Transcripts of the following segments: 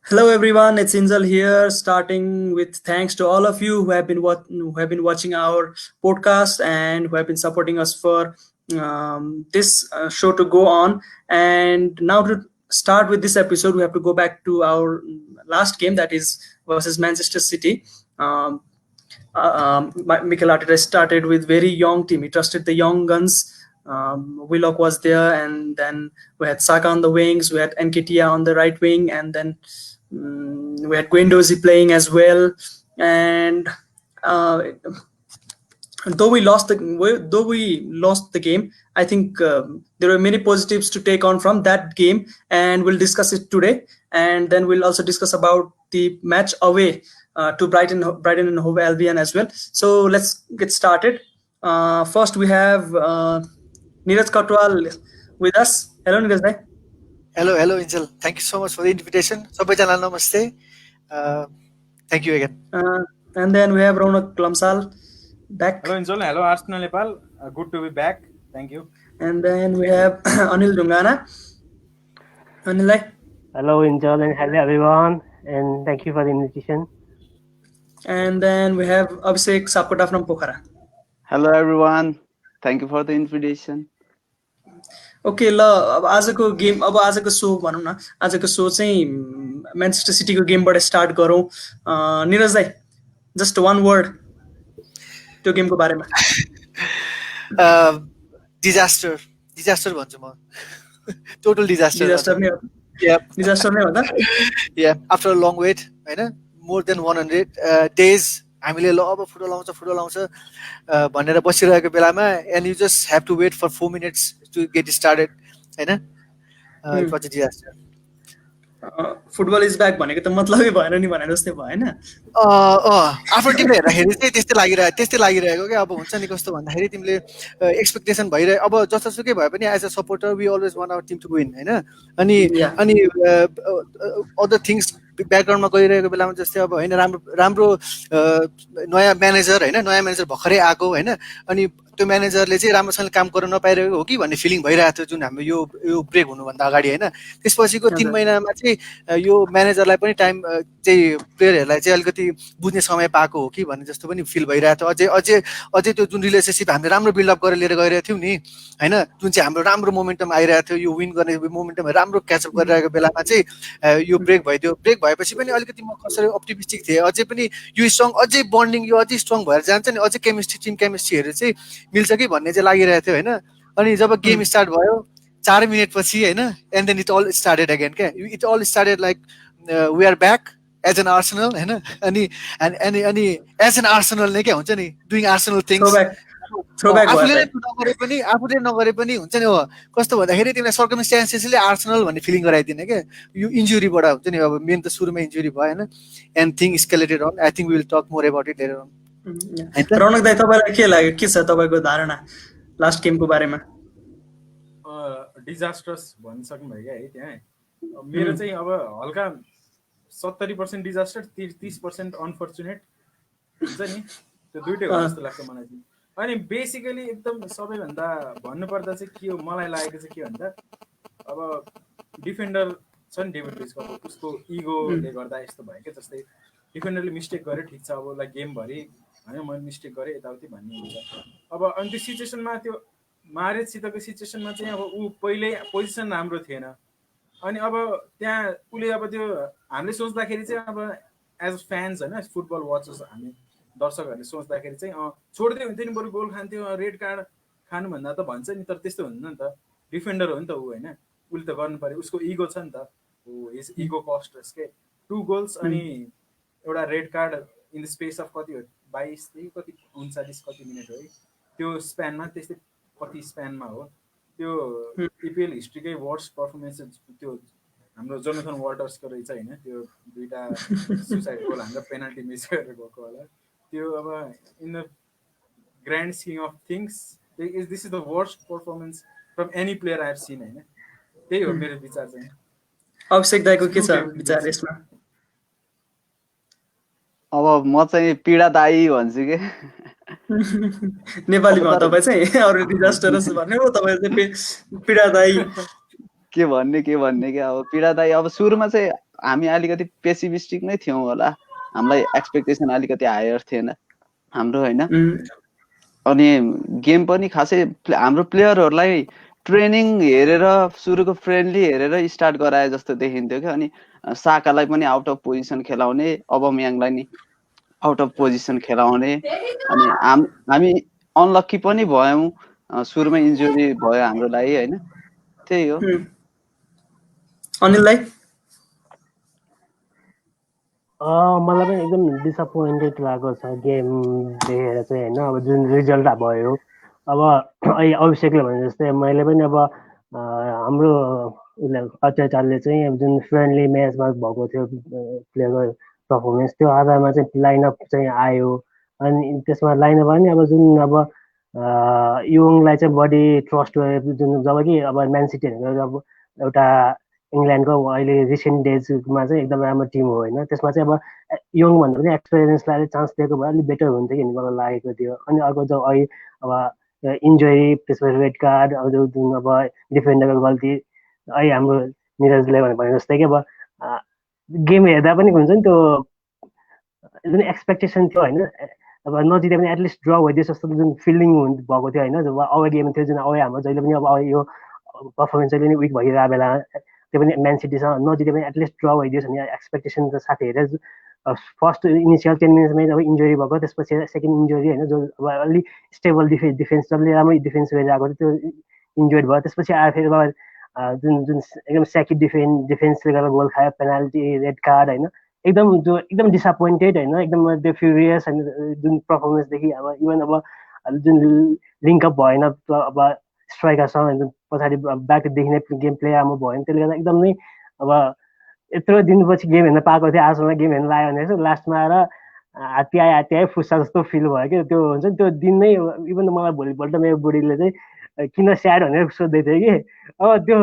Hello everyone, it's Inzal here. Starting with thanks to all of you who have been watching our podcast and who have been supporting us for this show to go on. And now to start with this episode, we have to go back to our last game, that is versus Manchester City. Um, Mikel Arteta started with very young team. He trusted the young guns. Willock was there, and then we had Saka on the wings. We had Nketiah on the right wing, and then we had Guendouzi playing as well. And uh, though we lost the game, I think there were many positives to take on from that game, and we'll discuss it today. And then we'll also discuss about the match away to Brighton and Hove Albion as well. So let's get started. First, we have Neeraj Kotwal with us. Hello, Neeraj bhai. Hello, Angel. Thank you so much for the invitation. Sabaijanai namaste. Thank you again. And then we have Ronak Lamsal back. Hello, Inzol. Hello, Arsenal Nepal. Good to be back. Thank you. And then we have Anil Dungana. Anil, Hello, Injal, and hello everyone, and thank you for the invitation. and then we have Abhishek Sapkota from Pokhara. Hello everyone. Thank you for the invitation. Okay ल अब आजको so भनौँ न आजको so चाहिँ Manchester सिटीको गेमबाट start गरौँ निरज दाइ जस्ट वान वर्ड त्यो गेमको बारेमा डिजास्टर भन्छु म टोटल डिजास्टर नै हो त आफ्टर अ लङ वेट हैन मोर देन 100 डेज हामीले ल अब फुटबल आउँछ भनेर बसिरहेको बेलामा and you just have to wait for 4 minutes to get started हैन it was a disaster football is back भनेको त मतलबै भएन नि भने जस्तै भयो हैन आफ्नो टिमले हेर्दाखेरि चाहिँ त्यस्तै लागिरहेको क्या अब हुन्छ नि कस्तो भन्दाखेरि तिमीले एक्सपेक्टेसन भइरहे अब जस्तोसुकै भए पनि as a supporter we always want our team to win हैन अनि अदर थिङ्स ब्याकग्राउन्डमा गइरहेको बेलामा जस्तै अब होइन राम्रो नयाँ म्यानेजर भर्खरै आएको होइन अनि त्यो म्यानेजरले चाहिँ राम्रोसँग काम गर्न नपाइरहेको हो कि भन्ने फिलिङ भइरहेको थियो जुन हाम्रो यो ब्रेक हुनुभन्दा अगाडि होइन त्यसपछिको 3 महिनामा चाहिँ यो म्यानेजरलाई पनि टाइम चाहिँ प्लेयरहरूलाई चाहिँ अलिकति बुझ्ने समय पाएको हो कि भन्ने जस्तो पनि फिल भइरहेको थियो अझै त्यो जुन रिलेसनसिप हामीले राम्रो बिल्डअप गरेर लिएर गइरहेको थियौँ नि होइन जुन चाहिँ हाम्रो राम्रो मोमेन्टम आइरहेको थियो यो विन गर्ने मोमेन्टम राम्रो क्याचअप गरिरहेको बेलामा चाहिँ यो ब्रेक भइदियो ब्रेक भएपछि पनि अलिकति म कसरी अप्टिमिस्टिक थिएँ अझै पनि यो स्ट्रङ अझै बन्डिङ यो अझै स्ट्रङ भएर जान्छ नि अझै टिम केमिस्ट्रीहरू चाहिँ मिल्छ कि भन्ने चाहिँ लागिरहेको थियो होइन अनि जब गेम स्टार्ट भयो 4 मिनटपछि होइन and then it all started again क्या it all started like we are back as an Arsenal होइन अनि एज एन आर्सेनल नै क्या हुन्छ नि डुइङ आर्सेनल थिङ्स आफूले नगरे पनि हुन्छ नि कस्तो भन्दाखेरि तिमीलाई सर्कमस्टान्सेसले आर्सेनल भन्ने फिलिङ गराइदिने क्या यो इन्जुरीबाट हुन्छ नि अब मेन त सुरुमा इन्जुरी भयो होइन and thing escalated and I think we will talk more about it later and Raunak दाइ तपाईँलाई के लाग्यो के छ तपाईँको धारणा लास्ट गेमको बारेमा डिजास्टर्स भनिसक्नु भयो क्या है त्यहाँ मेरो चाहिँ अब हल्का 70% डिजास्टर 30% अनफर्चुनेट हुन्छ नि त्यो दुइटै हो जस्तो लाग्छ मलाई चाहिँ अनि बेसिकली एकदम सबैभन्दा भन्नुपर्दा चाहिँ के हो मलाई लागेको चाहिँ के भन्दा अब डिफेन्डर छ नि डेभिड लुइसको अब उसको इगोले गर्दा यस्तो भयो क्या जस्तै डिफेन्डरले मिस्टेक गरे ठिक छ अब लाइक गेमभरि होइन मैले मिस्टेक गरेँ यताउति भन्ने हुन्छ अब अनि त्यो सिचुएसनमा त्यो मारेजसितको सिचुएसनमा चाहिँ अब ऊ पहिल्यै पोजिसन राम्रो थिएन अनि अब त्यहाँ उसले अब त्यो हामीले सोच्दाखेरि चाहिँ अब एज अ फ्यान्स होइन फुटबल वाचर्स हामी दर्शकहरूले सोच्दाखेरि चाहिँ छोड्दै हुन्थ्यो नि बरु गोल खान्थ्यो रेड कार्ड खानुभन्दा त भन्छ नि तर त्यस्तो हुँदैन नि त डिफेन्डर हो नि त ऊ होइन उसले त गर्नु पर्यो उसको इगो छ नि त ऊ इज इगो कस्ट के 2 गोल्स अनि एउटा red card in the space of कति हो 22 कति 39 कति मिनट हो है त्यो स्प्यानमा त्यस्तै कति स्प्यानमा हो त्यो इपिएल हिस्ट्रीकै वर्स्ट पर्फर्मेन्स त्यो हाम्रो जोनाथन वाल्टर्सको रहेछ होइन त्यो दुईटा सुसाइड गोल हाम्रो पेनाल्टी मिस गरेर गएको होला त्यो अब in the grand scheme of things this is the worst performance from any player I have seen होइन त्यही हो मेरो विचार चाहिँ अभिषेक दाइको के छ विचार यसमा अब म चाहिँ पीडादायी भन्छु के नेपालीमा तपाईँ चाहिँ अरू डिजास्टरस भन्ने हो तपाईँ चाहिँ पीडादायी के भन्ने के अब पीडादायी अब सुरुमा चाहिँ हामी अलिकति पेसिमिस्टिक नै थियौँ होला, हामीलाई एक्सपेक्टेसन अलिकति हायर थिएन हाम्रो होइन। अनि गेम पनि खासै हाम्रो प्लेयरहरूलाई ट्रेनिङ हेरेर सुरुको फ्रेन्डली हेरेर स्टार्ट गराए जस्तो देखिन्थ्यो क्या। अनि साकालाई पनि आउट अफ पोजिसन खेलाउने, अबमयाङलाई नि आउट अफ पोजिसन खेलाउने। अनि हामी अनलक्की पनि भयौँ, सुरुमै इन्जुरी भयो हाम्रो लागि होइन। त्यही हो। अनिललाई मलाई पनि एकदम डिसपोइन्टेड लागेको छ गेम देखेर चाहिँ होइन। अब जुन रिजल्ट भयो, अब अहिले अभिषेकले भने जस्तै मैले पनि अब हाम्रो अत्याचारले चाहिँ अब जुन फ्रेन्डली म्याचमा भएको थियो प्लेयरको पर्फर्मेन्स, त्यो आधारमा चाहिँ लाइनअप चाहिँ आयो। अनि त्यसमा लाइनअप पनि अब जुन अब युङलाई चाहिँ बढी ट्रस्ट गरेर जुन जब कि अब म्यान सिटी भनेको अब एउटा इङ्ल्यान्डको अहिले रिसेन्ट डेजमा चाहिँ एकदम राम्रो टिम हो होइन। त्यसमा चाहिँ अब यङ भन्दा पनि एक्सपिरियन्सलाई चान्स दिएको भए अलिक बेटर हुन्थ्यो कि मलाई लागेको थियो। अनि अर्को जब अहिले अब इन्जुरी, त्यसपछि रेड कार्ड, अब जुन अब डिफेन्डरको गल्ती, अहिले हाम्रो निरजले भने जस्तै कि अब गेम हेर्दा पनि हुन्छ नि त्यो जुन एक्सपेक्टेसन थियो होइन, अब नजिते पनि एटलिस्ट ड्र भइदियोस् जस्तो जुन फिलिङ भएको थियो होइन। जब अगाडि गेम थियो जुन अगाडि हाम्रो जहिले पनि अब यो पर्फर्मेन्स जहिले पनि विक भइरहेको बेला, त्यो पनि म्यान सिटीसँग नजिते पनि एटलिस्ट ड्र भइदियोस् भन्ने एक्सपेक्टेसन त साथीहरू फर्स्ट इनिसियल 10 मिनट्समै अब इन्जुरी भएको, त्यसपछि सेकेन्ड इन्जुरी होइन, जो अब अलिक स्टेबल डिफेन्स जसले राम्रै डिफेन्स गरिरहेको थियो त्यो इन्जुर्ड भयो। त्यसपछि आएर फेरि अब जुन एकदम स्याकी डिफेन्सले गर्दा गोल खायो, पेनाल्टी, रेड कार्ड होइन। एकदम डिसपोइन्टेड होइन, एकदम त्यो फ्युरियस होइन जुन पर्फर्मेन्सदेखि। अब इभन अब जुन लिङ्कअप भएन अब स्ट्राइकरसँग, जुन पछाडि ब्याकदेखि नै गेम प्ले राम्रो भयो नि, त्यसले गर्दा एकदमै अब यत्रो दिनपछि गेम हेर्न पाएको थियो। आजसम्म गेम हेर्न लाग्यो भने चाहिँ लास्टमा आएर हात्ती आयो फुस्सा जस्तो फिल भयो कि त्यो हुन्छ नि। त्यो दिन नै इभन मलाई भोलिपल्ट मेरो बुढीले चाहिँ किन स्याड भनेर सोध्दै थियो कि। अब त्यो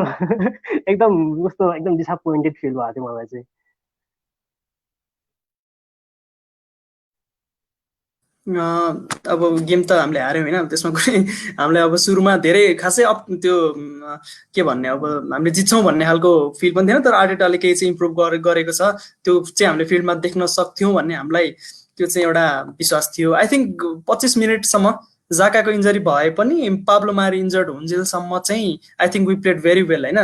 एकदम कस्तो एकदम डिसपोइन्टेड फिल भएको थियो मलाई चाहिँ। अब गेम त हामीले हार्यौँ होइन, त्यसमा कुनै हामीलाई अब सुरुमा धेरै खासै त्यो के भन्ने, अब हामीले जित्छौँ भन्ने खालको फिल पनि थिएन। तर आर्टेटाले केही चाहिँ इम्प्रुभ गरेको छ, त्यो चाहिँ हामीले फिल्डमा देख्न सक्थ्यौँ भन्ने हामीलाई त्यो चाहिँ एउटा विश्वास थियो। आई थिङ्क 25 मिनटसम्म जाकाको इन्जरी भए पनि पाब्लो मारी इन्जर्ड हुन्जेलसम्म चाहिँ I think we played very well होइन।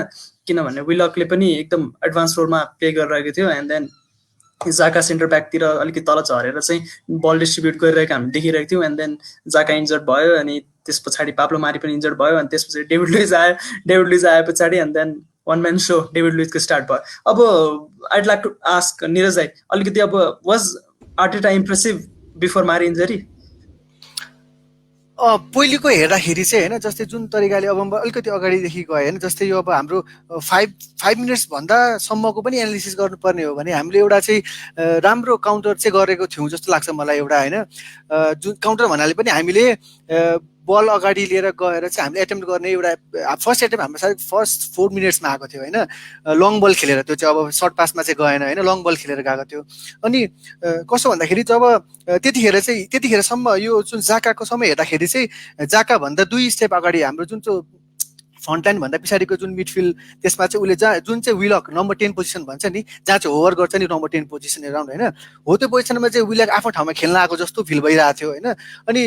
किनभने विलकले पनि एकदम एडभान्स रोलमा प्ले गरिरहेको थियो। एन्ड देन जाका सेन्टर ब्याकतिर अलिकति तल झरेर चाहिँ बल डिस्ट्रिब्युट गरिरहेको हामी देखिरहेको थियौँ। एन्ड देन जाका इन्जर्ड भयो, अनि त्यस पछाडि पाब्लो मारी पनि इन्जर्ड भयो, अनि त्यस पछाडि डेभिड लुइज आए पछाडि and then one man so David लुइजको स्टार्ट भयो। अब I'd like to ask Niraj भाइ अलिकति, अब was Arteta impressive before Mari injury? पहिलेको हेर्दाखेरि चाहिँ होइन, जस्तै जुन तरिकाले अब अलिकति अगाडिदेखि गयो होइन, जस्तै यो अब हाम्रो 5 मिनट्स भन्दासम्मको पनि एनालिसिस गर्नुपर्ने हो भने हामीले एउटा चाहिँ राम्रो काउन्टर चाहिँ गरेको थियौँ जस्तो लाग्छ मलाई एउटा होइन। जुन काउन्टर भन्नाले पनि हामीले बल अगाडि लिएर गएर चाहिँ हामीले एटेम्प्ट गर्ने एउटा फर्स्ट एटेम्प्ट हाम्रो सायद फर्स्ट 4 मिनट्समा आएको थियो होइन। लङ बल खेलेर, त्यो चाहिँ अब सर्ट पासमा चाहिँ गएन होइन, लङ बल खेलेर गएको थियो। अनि कस्तो भन्दाखेरि जब त्यतिखेरसम्म यो जुन जाकाको समय हेर्दाखेरि चाहिँ जाका भन्दा 2 स्टेप अगाडि हाम्रो जुन चाहिँ फ्रन्ट लाइन भन्दा पछाडिको जुन मिडफिल्ड, त्यसमा चाहिँ उसले जुन चाहिँ विलक नम्बर 10 पोजिसन भन्छ नि, जहाँ चाहिँ होभर गर्छ नि नम्बर 10 पोजिसन एराउन्ड होइन, हो त्यो पोजिसनमा चाहिँ विलक आफ्नो ठाउँमा खेल्न आएको जस्तो फिल भइरहेको थियो होइन। अनि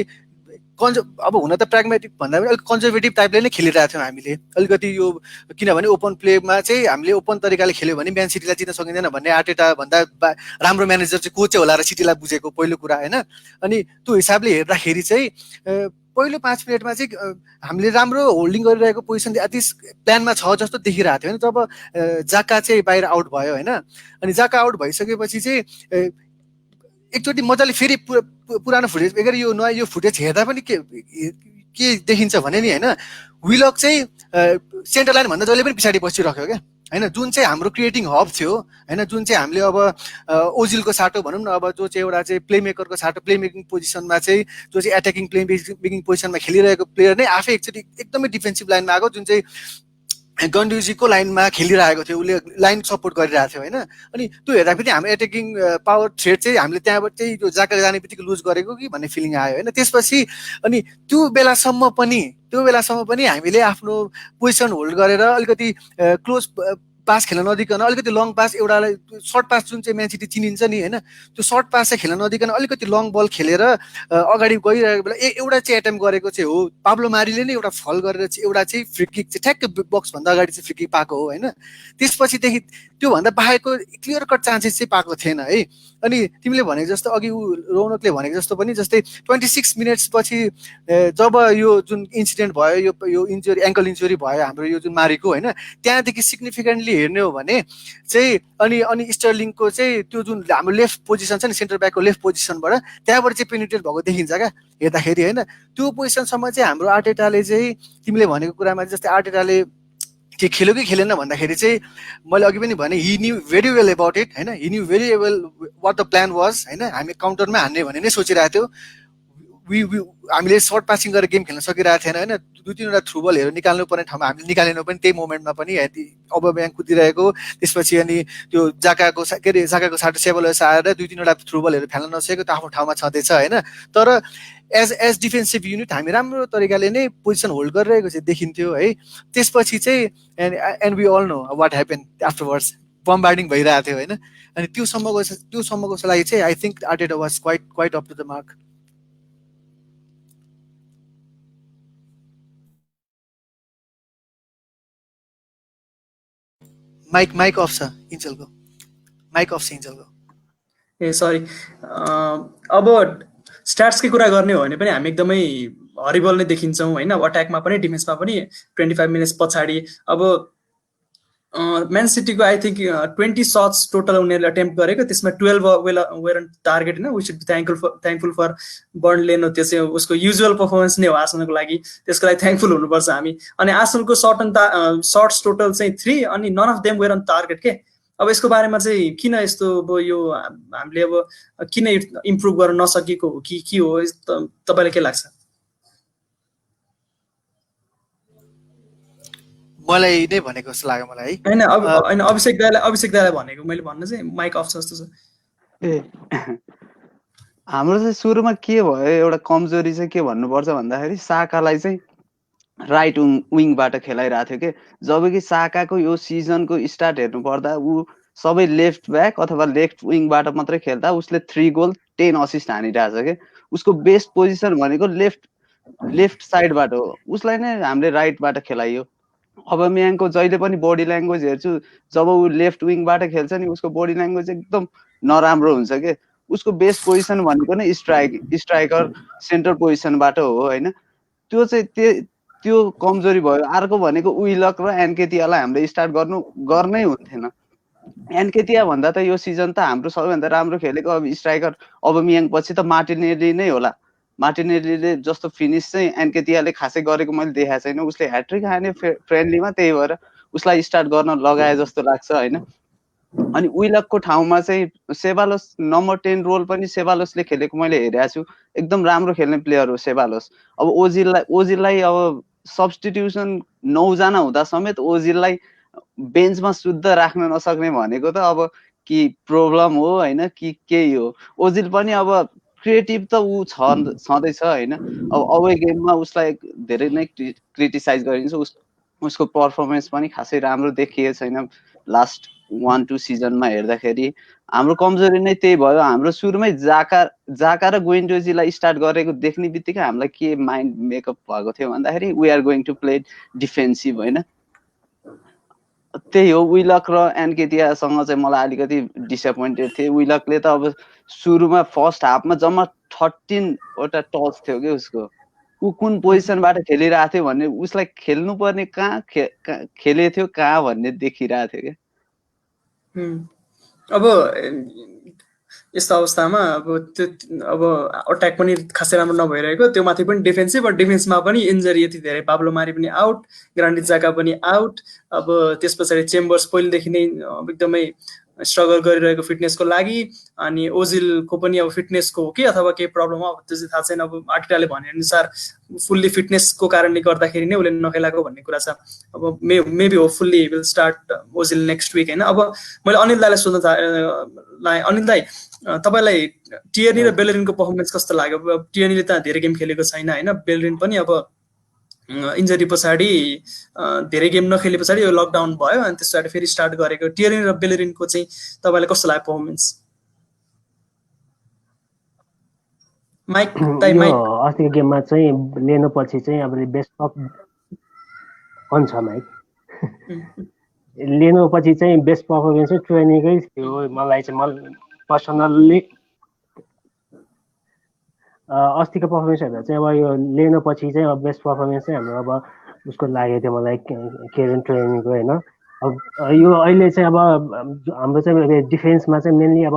अब हुन त प्राग्मेटिक भन्दा पनि अलिक कन्जर्भेटिभ टाइपले नै खेलिरहेको थियौँ हामीले अलिकति यो, किनभने ओपन प्लेमा चाहिँ हामीले ओपन तरिकाले खेल्यो भने म्यान सिटीलाई जित्न सकिँदैन भन्ने आर्टेटा भन्दा राम्रो म्यानेजर चाहिँ को चाहिँ होला र सिटीलाई बुझेको पहिलो कुरा होइन। अनि त्यो हिसाबले हेर्दाखेरि चाहिँ पहिलो 5 मिनटमा चाहिँ हामीले राम्रो होल्डिङ गरिरहेको पोजिसन एटलिस्ट प्लानमा छ जस्तो देखिरहेको थियो होइन। जब जाका चाहिँ बाहिर आउट भयो होइन, अनि जाका आउट भइसकेपछि चाहिँ एकचोटि मजाले फेरि पुरानो फुटेज अगर यो नयाँ यो फुटेज हेर्दा पनि के देखिन्छ भने नि होइन, विलक चाहिँ सेन्टर लाइन भन्दा जहिले पनि पछाडि बसिरह्यो क्या होइन। जुन चाहिँ हाम्रो क्रिएटिङ हब थियो होइन, जुन चाहिँ हामीले अब ओजिलको साटो भनौँ न, अब जो चाहिँ एउटा चाहिँ प्लेमेकरको साटो, प्लेमेकिङ पोजिसनमा चाहिँ जो चाहिँ एट्याकिङ प्लेमेकिङ पोजिसनमा खेलिरहेको प्लेयर नै आफै एकचोटि एकदमै डिफेन्सिभ लाइनमा आएको, जुन चाहिँ गन्डुजीको लाइनमा खेलिरहेको थियो, उसले लाइन सपोर्ट गरिरहेको थियो होइन। अनि त्यो हेर्दाखेरि हाम्रो एट्याकिङ पावर थ्रेड चाहिँ हामीले त्यहाँबाट चाहिँ यो जाका जाने बित्तिकै लुज गरेको कि भन्ने फिलिङ आयो होइन। त्यसपछि अनि त्यो बेलासम्म पनि हामीले आफ्नो पोजिसन होल्ड गरेर अलिकति क्लोज पास खेल्न नदिकन अलिकति लङ पास एउटालाई सर्ट पास जुन चाहिँ म्यान सिटी चिनिन्छ नि होइन त्यो सर्ट पास चाहिँ खेल्न नदिकन अलिकति लङ बल खेलेर अगाडि गइरहेको बेला एउटा चाहिँ एटेम्प गरेको चाहिँ हो पाब्लो मारीले नै एउटा फल गरेर चाहिँ एउटा चाहिँ फ्री किक चाहिँ ठ्याक्कै बक्सभन्दा अगाडि चाहिँ फ्री किक पाएको हो होइन त्यसपछिदेखि त्योभन्दा बाहेकको क्लियर कट चान्सेस चाहिँ पाएको थिएन है अनि तिमीले भनेको जस्तो अघि रौनकले भनेको जस्तो पनि जस्तै 26 मिनट्स पछि जब यो जुन इन्सिडेन्ट भयो यो इन्जुरी एङ्कल इन्जुरी भयो हाम्रो यो जुन मारीको होइन त्यहाँदेखि सिग्निफिकेन्टली हेर्ने हो भने चाहिँ अनि स्टर्लिङको चाहिँ त्यो जुन हाम्रो लेफ्ट पोजिसन छ नि सेन्टर ब्याकको लेफ्ट पोजिसनबाट त्यहाँबाट चाहिँ पेनिट्रेट भएको देखिन्छ क्या हेर्दाखेरि होइन त्यो पोजिसनसम्म चाहिँ हाम्रो आर्टेटाले चाहिँ तिमीले भनेको कुरामा जस्तै आर्टेटाले के खेल्यो कि खेलेन भन्दाखेरि चाहिँ मैले अघि पनि भने he knew very well about it होइन he knew very well what the plan was होइन हामी काउन्टरमा हान्ने भने नै सोचिरहेको थियो हामीले सर्ट पासिङ गरेर गेम खेल्न सकिरहेको थिएन होइन 2-3वटा थ्रु बलहरू निकाल्नु पर्ने ठाउँमा हामीले निकालेनौँ पनि त्यही मोमेन्टमा पनि अबम्याङ कुदिरहेको त्यसपछि अनि त्यो जाकाको साटो सेबलस आएर 2-3वटा थ्रु बलहरू फ्याल्न नसकेको त्यो आफ्नो ठाउँमा छँदैछ होइन तर एज डिफेन्सिभ युनिट हामी राम्रो तरिकाले नै पोजिसन होल्ड गरिरहेको चाहिँ देखिन्थ्यो है त्यसपछि चाहिँ and we all know what happen afterwards bombarding भइरहेको थियो होइन अनि त्योसम्मको लागि चाहिँ I think Arteta was quite up to the mark mic off छ इन्जलको माइक अफ छ इन्जलको ए सरी अब स्ट्याट्सकै कुरा गर्ने हो भने पनि हामी एकदमै हरिबल नै देखिन्छौँ होइन अट्याकमा पनि डिफेन्समा पनि 25 मिनट्स पछाडि अब म्यान सिटीको आई थिङ्क 20 सट्स टोटल उनीहरूले अटेम्प्ट गरेको त्यसमा 12 वेयर टार्गेट होइन we should be thankful for Burnley no त्यो चाहिँ उसको युजुअल पर्फर्मेन्स नै हो आर्सेनलको लागि त्यसको लागि थ्याङ्कफुल हुनुपर्छ हामी अनि आर्सेनलको सर्ट्स टोटल चाहिँ 3 अनि none of them were on target के अब यसको बारेमा चाहिँ किन यस्तो अब यो हामीले अब किन इम्प्रुभ गर्न नसकेको हो कि के हो तपाईँलाई के लाग्छ मलाई नै भनेको जस्तो लाग्यो मलाई हैन हैन अभिषेक दाइलाई भनेको मैले भन्न चाहिँ माइक अफ छ जस्तो छ ए हाम्रो चाहिँ सुरुमा के भयो एउटा कमजोरी चाहिँ के भन्नुपर्छ भन्दाखेरि साकालाई चाहिँ राइट विङबाट खेलाइरहेको थियो के जब कि साकाको यो सिजनको स्टार्ट हेर्नु पर्दा ऊ सबै लेफ्ट ब्याक अथवा लेफ्ट विङबाट मात्रै खेल्दा उसले 3 गोल 10 असिस्ट हानिरहेछ के उसको बेस्ट पोजिसन भनेको लेफ्ट साइडबाट हो उसलाई नै हामीले राइटबाट खेलाइयो अबम्याङको जहिले पनि बडी ल्याङ्ग्वेज हेर्छु जब ऊ लेफ्ट विङबाट खेल्छ नि उसको बडी ल्याङ्ग्वेज एकदम नराम्रो हुन्छ के उसको बेस्ट पोजिसन भनेको नै स्ट्राइकर सेन्टर पोजिसनबाट हो होइन त्यो चाहिँ त्यो कमजोरी भयो अर्को भनेको विलक र एन्केतियालाई हामीले स्टार्ट गर्नै हुन्थेन एन्केतिया भन्दा त यो सिजन त हाम्रो सबैभन्दा राम्रो खेलेको अब स्ट्राइकर अबम्याङ पछि त मार्टिनेली नै होला मार्टिनेलीले जस्तो फिनिस चाहिँ एन्केतियाले खासै गरेको मैले देखाएको छैन उसले ह्याट्रिक हाने फ्रेन्डलीमा त्यही भएर उसलाई स्टार्ट गर्न लगाए जस्तो लाग्छ होइन अनि विलकको ठाउँमा चाहिँ सेबालोस नम्बर 10 रोल पनि सेबालोसले खेलेको मैले हेरेको छु एकदम राम्रो खेल्ने प्लेयर हो सेबालोस अब ओजिललाई अब सब्स्टिट्युसन 9 जना हुँदा समेत ओजिललाई बेन्चमा शुद्ध राख्न नसक्ने भनेको त अब कि प्रब्लम हो होइन कि केही हो ओजिल पनि अब क्रिएटिभ त ऊ छँदैछ होइन अब अवे गेममा उसलाई धेरै नै क्रिटिसाइज गरिन्छ उसको पर्फर्मेन्स पनि खासै राम्रो देखिएको छैन लास्ट 1-2 सिजनमा हेर्दाखेरि हाम्रो कमजोरी नै त्यही भयो हाम्रो सुरुमै जाका र गुइन्डोजीलाई स्टार्ट गरेको देख्ने बित्तिकै हामीलाई के माइन्ड मेकअप भएको थियो भन्दाखेरि we are going to play defensive होइन त्यही हो विलक र एन्केतियासँग चाहिँ मलाई अलिकति डिसएपोइन्टेड थिएँ विलकले त अब सुरुमा फर्स्ट हाफमा जम्मा 13 वटा टच थियो कि उसको ऊ कुन पोजिसनबाट खेलिरहेको थियो भन्ने उसलाई खेल्नुपर्ने कहाँ खेलेको थियो कहाँ भन्ने देखिरहेको थियो क्या अब यस्तो अवस्थामा अब अट्याक पनि खासै राम्रो नभइरहेको त्यो माथि पनि डिफेन्सिभ र डिफेन्समा पनि इन्जरी यति धेरै पाब्लो मारी पनि आउट ग्रान्डिट जाका पनि आउट अब त्यस पछाडि चेम्बर्स पहिलेदेखि नै एकदमै स्ट्रगल गरिरहेको फिटनेसको लागि अनि ओजिलको पनि अब फिटनेसको हो कि अथवा केही प्रब्लम हो त्यो चाहिँ थाहा छैन अब आर्टेटाले भनेअनुसार फुल्ली फिटनेसको कारणले गर्दाखेरि नै उसले नखेलाएको भन्ने कुरा छ अब maybe hopefully will start Ozil next week होइन अब मैले अनिल दाईलाई सोध्न अनिल दाई तपाईँलाई टियर्नी र बेलरिनको पर्फर्मेन्स कस्तो लाग्यो टियर्नीले त धेरै गेम खेलेको छैन होइन बेलरिन पनि अब इन्जरी पछाडि धेरै गेम नखेले पछाडि यो लकडाउन भयो अनि त्यस पछाडि फेरि स्टार्ट गरेको टियरिन र बेलेरिनको चाहिँ तपाईँलाई कस्तो लाग्यो पर्फर्मेन्स? माइक दाइ यो माइक अस्तिको गेममा चाहिँ लिएपछि चाहिँ अब बेस्ट अफ हुन्छ माइक लिएपछि चाहिँ बेस्ट पर्फर्मेन्स चाहिँ ट्रेनिङकै थियो मलाई चाहिँ पर्सनल्ली अस्तिको पर्फर्मेन्स हेर्दा चाहिँ अब यो लिएपछि चाहिँ अब बेस्ट पर्फर्मेन्स चाहिँ हाम्रो अब उसको लागेको थियो मलाई केरेन ट्रेनिङको होइन। अब यो अहिले चाहिँ अब हाम्रो चाहिँ डिफेन्समा चाहिँ मेनली अब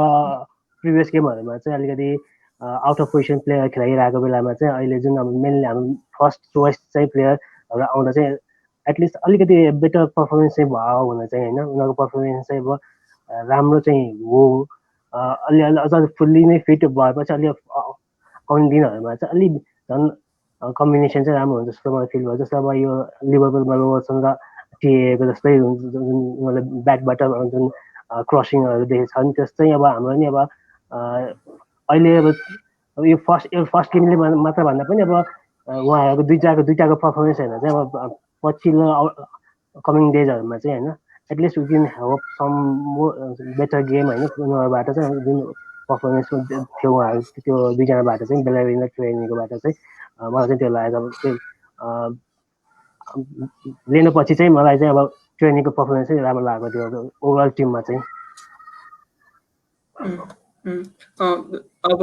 प्रिभियस गेमहरूमा चाहिँ अलिकति आउट अफ पोजिसन प्लेयर खेलाइरहेको बेलामा चाहिँ अहिले जुन अब मेनली हाम्रो फर्स्ट चोइस चाहिँ प्लेयरहरू आउँदा चाहिँ एटलिस्ट अलिकति बेटर पर्फर्मेन्स चाहिँ भयो भने चाहिँ होइन उनीहरूको पर्फर्मेन्स चाहिँ अब राम्रो चाहिँ हो अलि अझ फुल्ली नै फिट भएपछि अलि आउने दिनहरूमा चाहिँ अलिक झन् कम्बिनेसन चाहिँ राम्रो हुन्छ जस्तो मलाई फिल भयो। जस्तो अब यो लिभरपुलमा रोबर्टसन र टिएको जस्तै जुन उनीहरूले ब्याकबाट जुन क्रसिङहरू देखेको छ नि त्यस्तै अब हाम्रो नि अब अहिले अब यो फर्स्ट गेमले मात्र भन्दा पनि अब उहाँहरूको दुईटाको पर्फर्मेन्स हेर्दा चाहिँ अब पछिल्लो कमिङ डेजहरूमा चाहिँ होइन at least we can have some better game होइन उनीहरूबाट चाहिँ जुन पर्फर्मेन्स थियो उहाँहरू त्यो दुईजनाबाट चाहिँ बेलारिन र ट्रेनिङकोबाट चाहिँ मलाई चाहिँ त्यो लागेको अब त्यो लिएपछि चाहिँ मलाई चाहिँ अब ट्रेनिङको पर्फर्मेन्स चाहिँ राम्रो लागेको थियो ओभरअल टिममा चाहिँ। अब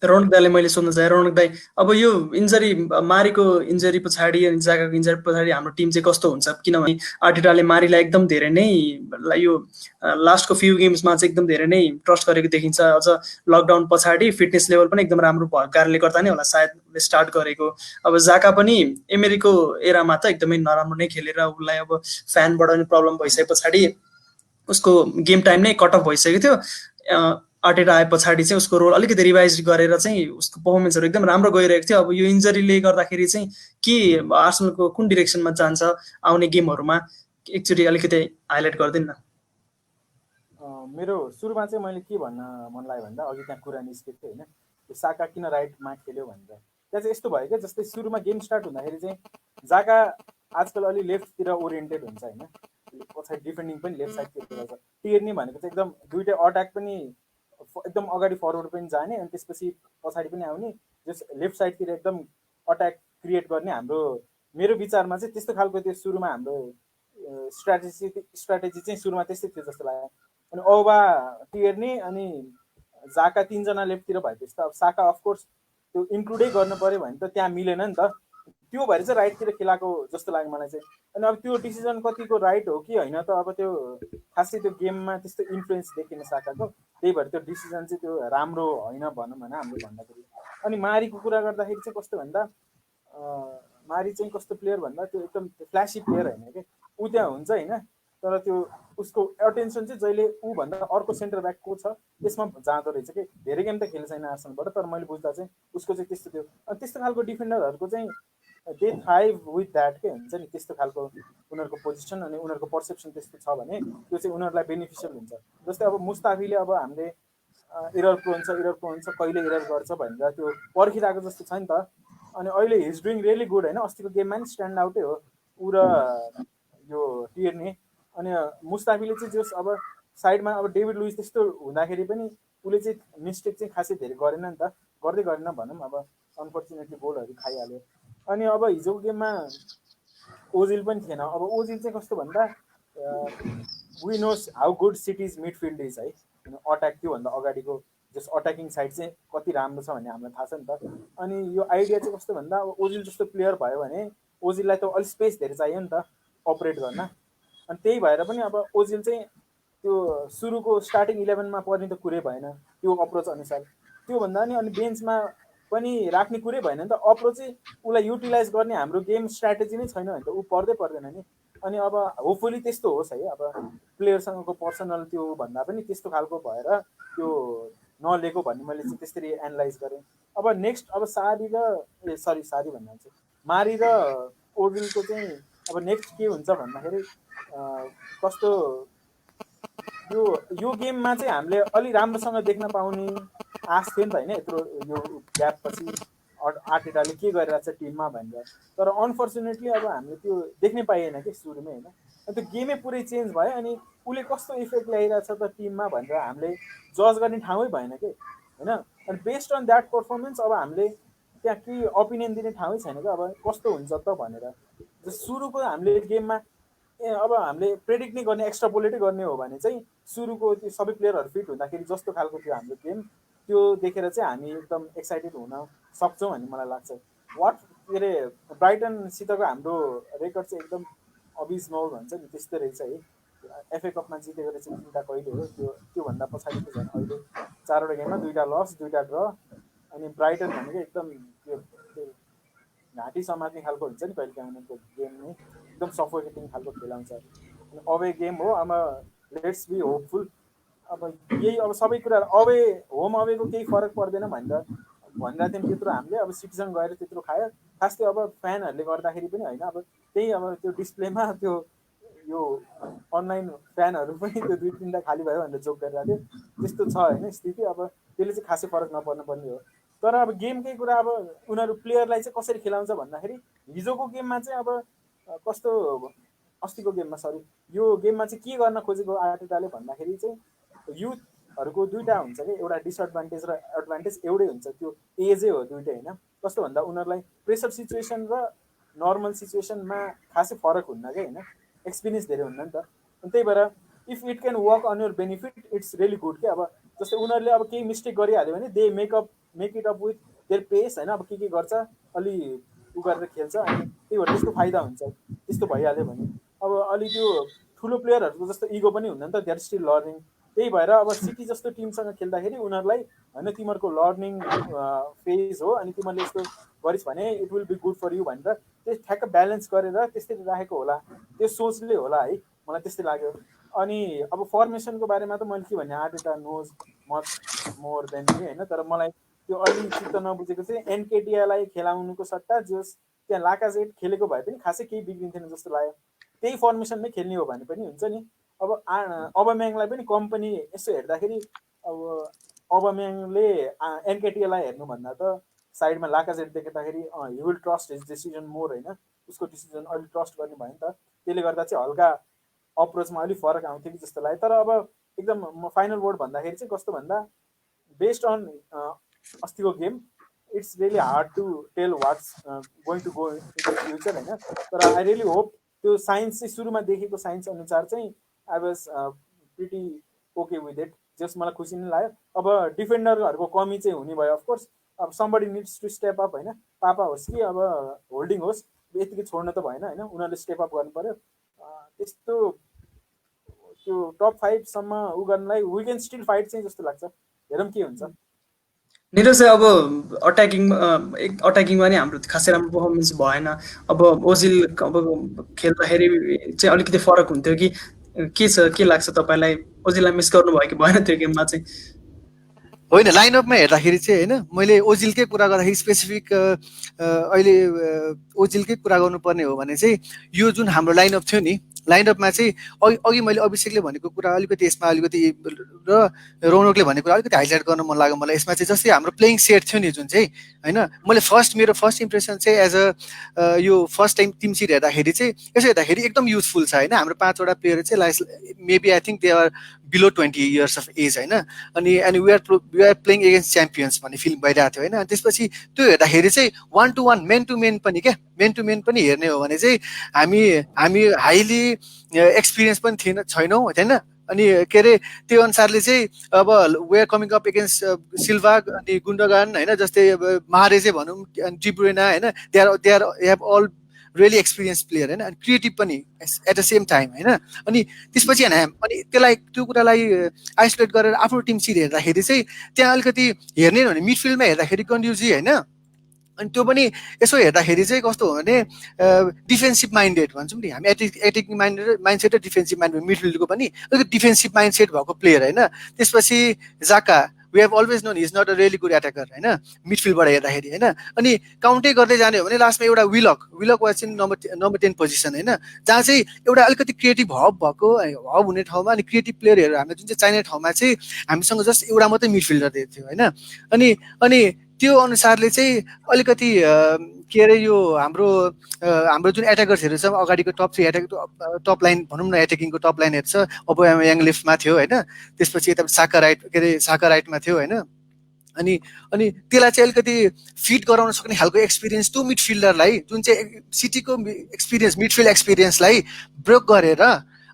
रौनक दाईलाई मैले सोध्न चाहेँ, रौनक दाई अब यो इन्जरी मारीको इन्जरी पछाडि अनि जाकाको इन्जरी पछाडि हाम्रो टिम चाहिँ कस्तो हुन्छ? किनभने आर्टेटाले मारीलाई एकदम धेरै नै यो लास्टको फ्यु गेम्समा चाहिँ एकदम धेरै नै ट्रस्ट गरेको देखिन्छ। अझ लकडाउन पछाडि फिटनेस लेभल पनि एकदम राम्रो भएको कारणले गर्दा नै होला सायद स्टार्ट गरेको। अब जाका पनि एमेरीको एरामा त एकदमै नराम्रो नै खेलेर उसलाई अब फ्यानबाट पनि प्रब्लम भइसके पछाडि उसको गेम टाइम नै कट अफ भइसकेको थियो। आर्टेटा आए पछाडि चाहिँ उसको रोल अलिकति रिभाइज गरेर चाहिँ उसको पर्फर्मेन्सहरू एकदम राम्रो गइरहेको थियो। अब यो इन्जरीले गर्दाखेरि चाहिँ के आर्सेनलको कुन डिरेक्सनमा जान्छ आउने गेमहरूमा एकचोटि अलिकति हाइलाइट गरिदिनु न। मेरो सुरुमा चाहिँ मैले के भन्न मन लाग्यो भन्दा अघि त्यहाँ कुरा निस्केको थियो होइन, यो साका किन राइटमा खेल्यो भनेर। त्यहाँ चाहिँ यस्तो भयो क्या, जस्तै सुरुमा गेम स्टार्ट हुँदाखेरि चाहिँ जाका आजकल अलि लेफ्टतिर ओरिएन्टेड हुन्छ होइन, पछाडि डिफेन्डिङ पनि लेफ्ट साइडतिर छ। टियर्नी भनेको चाहिँ एकदम दुइटै अट्याक पनि एकदम अगाडि फरवर्ड पनि जाने अनि त्यसपछि पछाडि पनि आउने, जस लेफ्ट साइडतिर एकदम अट्याक क्रिएट गर्ने। हाम्रो मेरो विचारमा चाहिँ त्यस्तो खालको त्यो सुरुमा हाम्रो स्ट्राटेजी चाहिँ सुरुमा त्यस्तै थियो जस्तो लाग्यो। अनि औबा टियर्नी अनि जाका तिनजना लेफ्टतिर भएपछि त अब साका अफकोर्स त्यो इन्क्लुडै गर्नु पऱ्यो भने त त्यहाँ मिलेन नि त, त्यो भएर चाहिँ राइटतिर खेलाएको जस्तो लाग्यो मलाई चाहिँ। अनि अब त्यो डिसिजन कतिको राइट हो कि होइन त अब त्यो खासै त्यो गेममा त्यस्तो इन्फ्लुएन्स देखिन साकाको, त्यही भएर त्यो डिसिजन चाहिँ त्यो राम्रो होइन भनौँ होइन हाम्रो भन्दाखेरि। अनि मारीको कुरा गर्दाखेरि चाहिँ कस्तो भन्दा मारी चाहिँ कस्तो प्लेयर भन्दा त्यो एकदम फ्ल्यासी प्लेयर होइन क्या, ऊ त्यहाँ हुन्छ होइन, तर त्यो उसको अटेन्सन चाहिँ जहिले ऊभन्दा अर्को सेन्टर ब्याक को छ त्यसमा जाँदो रहेछ कि। धेरै गेम त खेलेको छैन आर्सेनलबाट, तर मैले बुझ्दा चाहिँ उसको चाहिँ त्यस्तो थियो। अनि त्यस्तो खालको डिफेन्डरहरूको चाहिँ दे थ्राइभ विथ द्याट के हुन्छ नि, त्यस्तो खालको उनीहरूको पोजिसन अनि उनीहरूको पर्सेप्सन त्यस्तो छ भने त्यो चाहिँ उनीहरूलाई बेनिफिसियल हुन्छ। जस्तै अब मुस्ताफीले अब हामीले एरर प्रोन छ कहिले एरर गर्छ भनेर त्यो पर्खिरहेको जस्तो छ नि त। अनि अहिले हिज डुइङ रियली गुड होइन, अस्तिको गेममा नि स्ट्यान्ड आउटै हो ऊ र यो टियर्नी। अनि मुस्ताफीले चाहिँ जस अब साइडमा अब डेभिड लुइस त्यस्तो हुँदाखेरि पनि उसले चाहिँ मिस्टेक चाहिँ खासै धेरै गरेन नि त, गर्दै गरेन भनौँ। अब अनफर्चुनेटली गोलहरू खाइहाल्यो। अनि अब हिजोको गेममा ओजिल पनि थिएन। अब ओजिल चाहिँ कस्तो भन्दा we knows how good City's midfield is है, अट्याक त्योभन्दा अगाडिको जस अट्याकिङ साइड चाहिँ कति राम्रो छ भन्ने हामीलाई थाहा छ नि त। अनि यो आइडिया चाहिँ कस्तो भन्दा अब ओजिल जस्तो प्लेयर भयो भने ओजिललाई त अलिक स्पेस धेरै चाहियो नि त अपरेट गर्न। अनि त्यही भएर पनि अब ओजिल चाहिँ त्यो सुरुको स्टार्टिङ 11मा पर्ने त कुरै भएन त्यो अप्रोच अनुसार, त्योभन्दा नि अनि बेन्चमा पनि राख्ने कुरै भएन नि त। अप्रोच चाहिँ उसलाई युटिलाइज गर्ने हाम्रो गेम स्ट्राटेजी नै छैन भने त ऊ पर्दैन नि। अनि अब होपफुली त्यस्तो होस् है, अब प्लेयरसँगको पर्सनल त्यो भन्दा पनि त्यस्तो खालको भएर त्यो नलिएको भन्ने मैले चाहिँ त्यसरी एनालाइज गरेँ। अब नेक्स्ट अब सारी भन्दा चाहिँ मारी र ओजिलको चाहिँ अब नेक्स्ट के हुन्छ भन्दाखेरि कस्तो यो गेममा चाहिँ हामीले अलि राम्रोसँग देख्न पाउने आश थियो नि त होइन, यत्रो यो ग्याप पछि। आर्टेटाले के गरिरहेको छ टिममा भनेर। तर अनफर्चुनेटली अब हामीले त्यो देख्नै पाइएन कि सुरुमै होइन। अनि त्यो गेमै पुरै चेन्ज भयो अनि उसले कस्तो इफेक्ट ल्याइरहेछ त टिममा भनेर हामीले जज गर्ने ठाउँै भएन कि होइन। अनि बेस्ड अन द्याट पर्फर्मेन्स अब हामीले त्यहाँ केही ओपिनियन दिने ठाउँै छैन कि अब कस्तो हुन्छ त भनेर। सुरुको हामीले गेममा अब हामीले प्रेडिक्ट नै गर्ने एक्स्ट्रापोलेटै गर्ने हो भने चाहिँ सुरुको त्यो सबै प्लेयरहरू फिट हुँदाखेरि जस्तो खालको थियो हाम्रो गेम त्यो देखेर चाहिँ हामी एकदम एक्साइटेड हुन सक्छौँ भन्ने मलाई लाग्छ। के अरे ब्राइटनसितको हाम्रो रेकर्ड चाहिँ एकदम अबिस्मल भन्छ नि त्यस्तै रहेछ है। एफए कपमा जितेको रहेछ 3टा कहिले हो त्योभन्दा पछाडि त झन् अहिले 4वटा गेममा 2टा लस 2टा ड्र। अनि ब्राइटन भनेको एकदम त्यो घाँटी समात्ने खालको हुन्छ नि कहिले काहीँ उनीहरूको गेम नै एकदम सफोकेटिङ खालको खेलाउँछ। अनि अवे गेम हो अब लेट्स बी होपफुल। अब यही अब सबै कुराहरू अवे होम अवेको केही फरक पर्दैन भनेर भनिरहेको थियौँ त्यत्रो हामीले अब सिटिजन गएर त्यत्रो खायो। खास त्यो अब फ्यानहरूले गर्दाखेरि पनि होइन अब त्यही अब त्यो डिस्प्लेमा त्यो यो अनलाइन फ्यानहरू पनि त्यो 2-3टा खाली भयो भनेर जोक गरिरहेको थियो त्यस्तो छ होइन स्थिति। अब त्यसले चाहिँ खासै फरक नपर्नु पर्ने हो। तर अब गेमकै कुरा अब उनीहरू प्लेयरलाई चाहिँ कसरी खेलाउँछ भन्दाखेरि हिजोको गेममा चाहिँ अब कस्तो अस्तिको गेममा यो गेममा चाहिँ के गर्न खोजेको आर्टेटाले भन्दाखेरि चाहिँ युथहरूको 2टा हुन्छ कि एउटा डिसएडभान्टेज र एडभान्टेज एउटै हुन्छ त्यो एजै हो 2टै होइन। कस्तो भन्दा उनीहरूलाई प्रेसर सिचुएसन र नर्मल सिचुएसनमा खासै फरक हुन्न कि होइन एक्सपिरियन्स धेरै हुन्न नि त। अनि त्यही भएर if it can work on your benefit it's really good कि अब जस्तै उनीहरूले अब केही मिस्टेक गरिहाल्यो भने they make it up with their pace होइन। अब के गर्छ अलि उ गरेर खेल्छ अनि त्यही भएर त्यस्तो फाइदा हुन्छ त्यस्तो भइहाल्यो भने। अब अलि त्यो ठुलो प्लेयरहरूको जस्तो इगो पनि हुन्न नि त दे आर स्टिल लर्निङ। त्यही भएर अब सिटी जस्तो टिमसँग खेल्दाखेरि उनीहरूलाई होइन तिमीहरूको लर्निङ फेज हो अनि तिमीहरूले यस्तो गरिस् भने it will be good for you भनेर त्यो ठ्याक्क ब्यालेन्स गरेर त्यसरी राखेको होला त्यो सोचले होला है मलाई त्यस्तै लाग्यो। अनि अब फर्मेसनको बारेमा त मैले के भने Arteta knows much more than me होइन। तर मलाई त्यो अलि चित्त नबुझेको चाहिँ एनकेटियालाई खेलाउनुको सट्टा जस त्यहाँ लाकाजेट खेलेको भए पनि खासै केही बिग्रिन्थेन जस्तो लाग्यो। त्यही फर्मेसनमै खेल्ने हो भने पनि हुन्छ नि। अब अबम्याङलाई पनि कम्पनी यसो हेर्दाखेरि अब अबम्याङले एनकेटियालाई हेर्नुभन्दा त साइडमा लाकाजेट देख्दाखेरि he will trust his decision more होइन। उसको डिसिजन अलिक ट्रस्ट गर्ने भयो नि त। त्यसले गर्दा चाहिँ हल्का अप्रोचमा अलिक फरक आउँथ्यो कि जस्तो लाग्यो। तर अब एकदम म फाइनल वर्ड भन्दाखेरि चाहिँ कस्तो भन्दा बेस्ड अन अस्तिको game it's really hard to tell what's going to go in the future होइन। तर आई रियली होप त्यो साइन्स चाहिँ सुरुमा देखेको साइन्स अनुसार चाहिँ I was pretty okay with it जस मलाई खुसी नै लाग्यो। अब डिफेन्डरहरूको कमी चाहिँ हुने भयो अफकोर्स। अब somebody needs to step up होइन पापा होस् कि अब होल्डिङ होस् यतिकै छोड्न त भएन होइन उनीहरूले स्टेप अप गर्नु पर्यो। त्यस्तो त्यो टप 5सम्म उ गर्नलाई वी क्यान स्टिल फाइट चाहिँ जस्तो लाग्छ। हेरौँ के हुन्छ। निरज अब अट्याकिङमा नि हाम्रो खासै राम्रो पर्फर्मेन्स भएन। अब ओजिल अब खेल्दाखेरि चाहिँ अलिकति फरक हुन्थ्यो कि के लाग्छ तपाईँलाई ओजिललाई मिस गर्नुभयो कि भएन त्यो गेममा चाहिँ? होइन लाइनअपमा हेर्दाखेरि चाहिँ होइन मैले ओजिलकै कुरा गर्दाखेरि स्पेसिफिक अहिले ओजिलकै कुरा गर्नुपर्ने हो भने चाहिँ यो जुन हाम्रो लाइनअप थियो नि लाइनअपमा चाहिँ अघि मैले अभिषेकले भनेको कुरा अलिकति यसमा अलिकति र रौनकले भनेको कुरा अलिकति हाइलाइट गर्न मन लाग्यो मलाई। यसमा चाहिँ जस्तै हाम्रो प्लेइङ सेट थियो नि जुन चाहिँ होइन मैले मेरो फर्स्ट इम्प्रेसन चाहिँ एज अ यो फर्स्ट टाइम टिम सिट हेर्दाखेरि चाहिँ यसो हेर्दाखेरि एकदम युजफुल छ होइन। हाम्रो 5वटा प्लेयर चाहिँ maybe I think they are below 20 years of age होइन। अनि we are playing against champions भन्ने फिल भइरहेको थियो होइन। त्यसपछि त्यो हेर्दाखेरि चाहिँ 1 to 1 मेन टु मेन पनि मेन टु मेन पनि हेर्ने हो भने चाहिँ हामी हाइली एक्सपिरियन्स पनि छैनौँ होइन। अनि के अरे त्यो अनुसारले चाहिँ अब we are coming up against Silva अनि गुन्डगान होइन जस्तै महारेजै भनौँ अनि डिब्रुइना होइन they have all really experience player होइन अनि क्रिएटिभ पनि एट द सेम टाइम होइन। अनि त्यसपछि अनि त्यो कुरालाई आइसोलेट गरेर आफ्नो टिम सिट हेर्दाखेरि चाहिँ त्यहाँ अलिकति हेर्ने हो भने मिडफिल्डमा हेर्दाखेरि कन्ड्युजी होइन। अनि त्यो पनि यसो हेर्दाखेरि चाहिँ कस्तो हो भने डिफेन्सिभ माइन्डेड भन्छौँ नि हामी एटेकिङ माइन्डसेट र डिफेन्सिभ माइन्डेड मिडफिल्डको पनि अलिकति डिफेन्सिभ माइन्डसेट भएको प्लेयर होइन। त्यसपछि Xhaka we have always known is not a really good attacker होइन मिडफिल्डबाट हेर्दाखेरि होइन। अनि काउन्टै गर्दै जाने हो भने लास्टमा एउटा विलक वाज इन नम्बर 10 पोजिसन होइन जहाँ चाहिँ एउटा अलिकति क्रिएटिभ हब हुने ठाउँमा अनि क्रिएटिभ प्लेयरहरू हामीले जुन चाहिँ चाहिने ठाउँमा चाहिँ हामीसँग जस्ट एउटा मात्रै मिडफिल्डर थियो होइन। अनि त्यो अनुसारले चाहिँ अलिकति के अरे यो हाम्रो जुन एट्याकर्सहरू छ अगाडिको टप 3 एट्याक टप लाइन भनौँ न एट्याकिङको टप लाइनहरू छ अबोयाङ लेफ्टमा थियो होइन त्यसपछि यता साका राइटमा थियो होइन अनि त्यसलाई चाहिँ अलिकति फिट गराउन सक्ने खालको एक्सपिरियन्स त्यो मिडफिल्डरलाई जुन चाहिँ सिटीको एक्सपिरियन्स मिडफिल्ड एक्सपिरियन्सलाई ब्रेक गरेर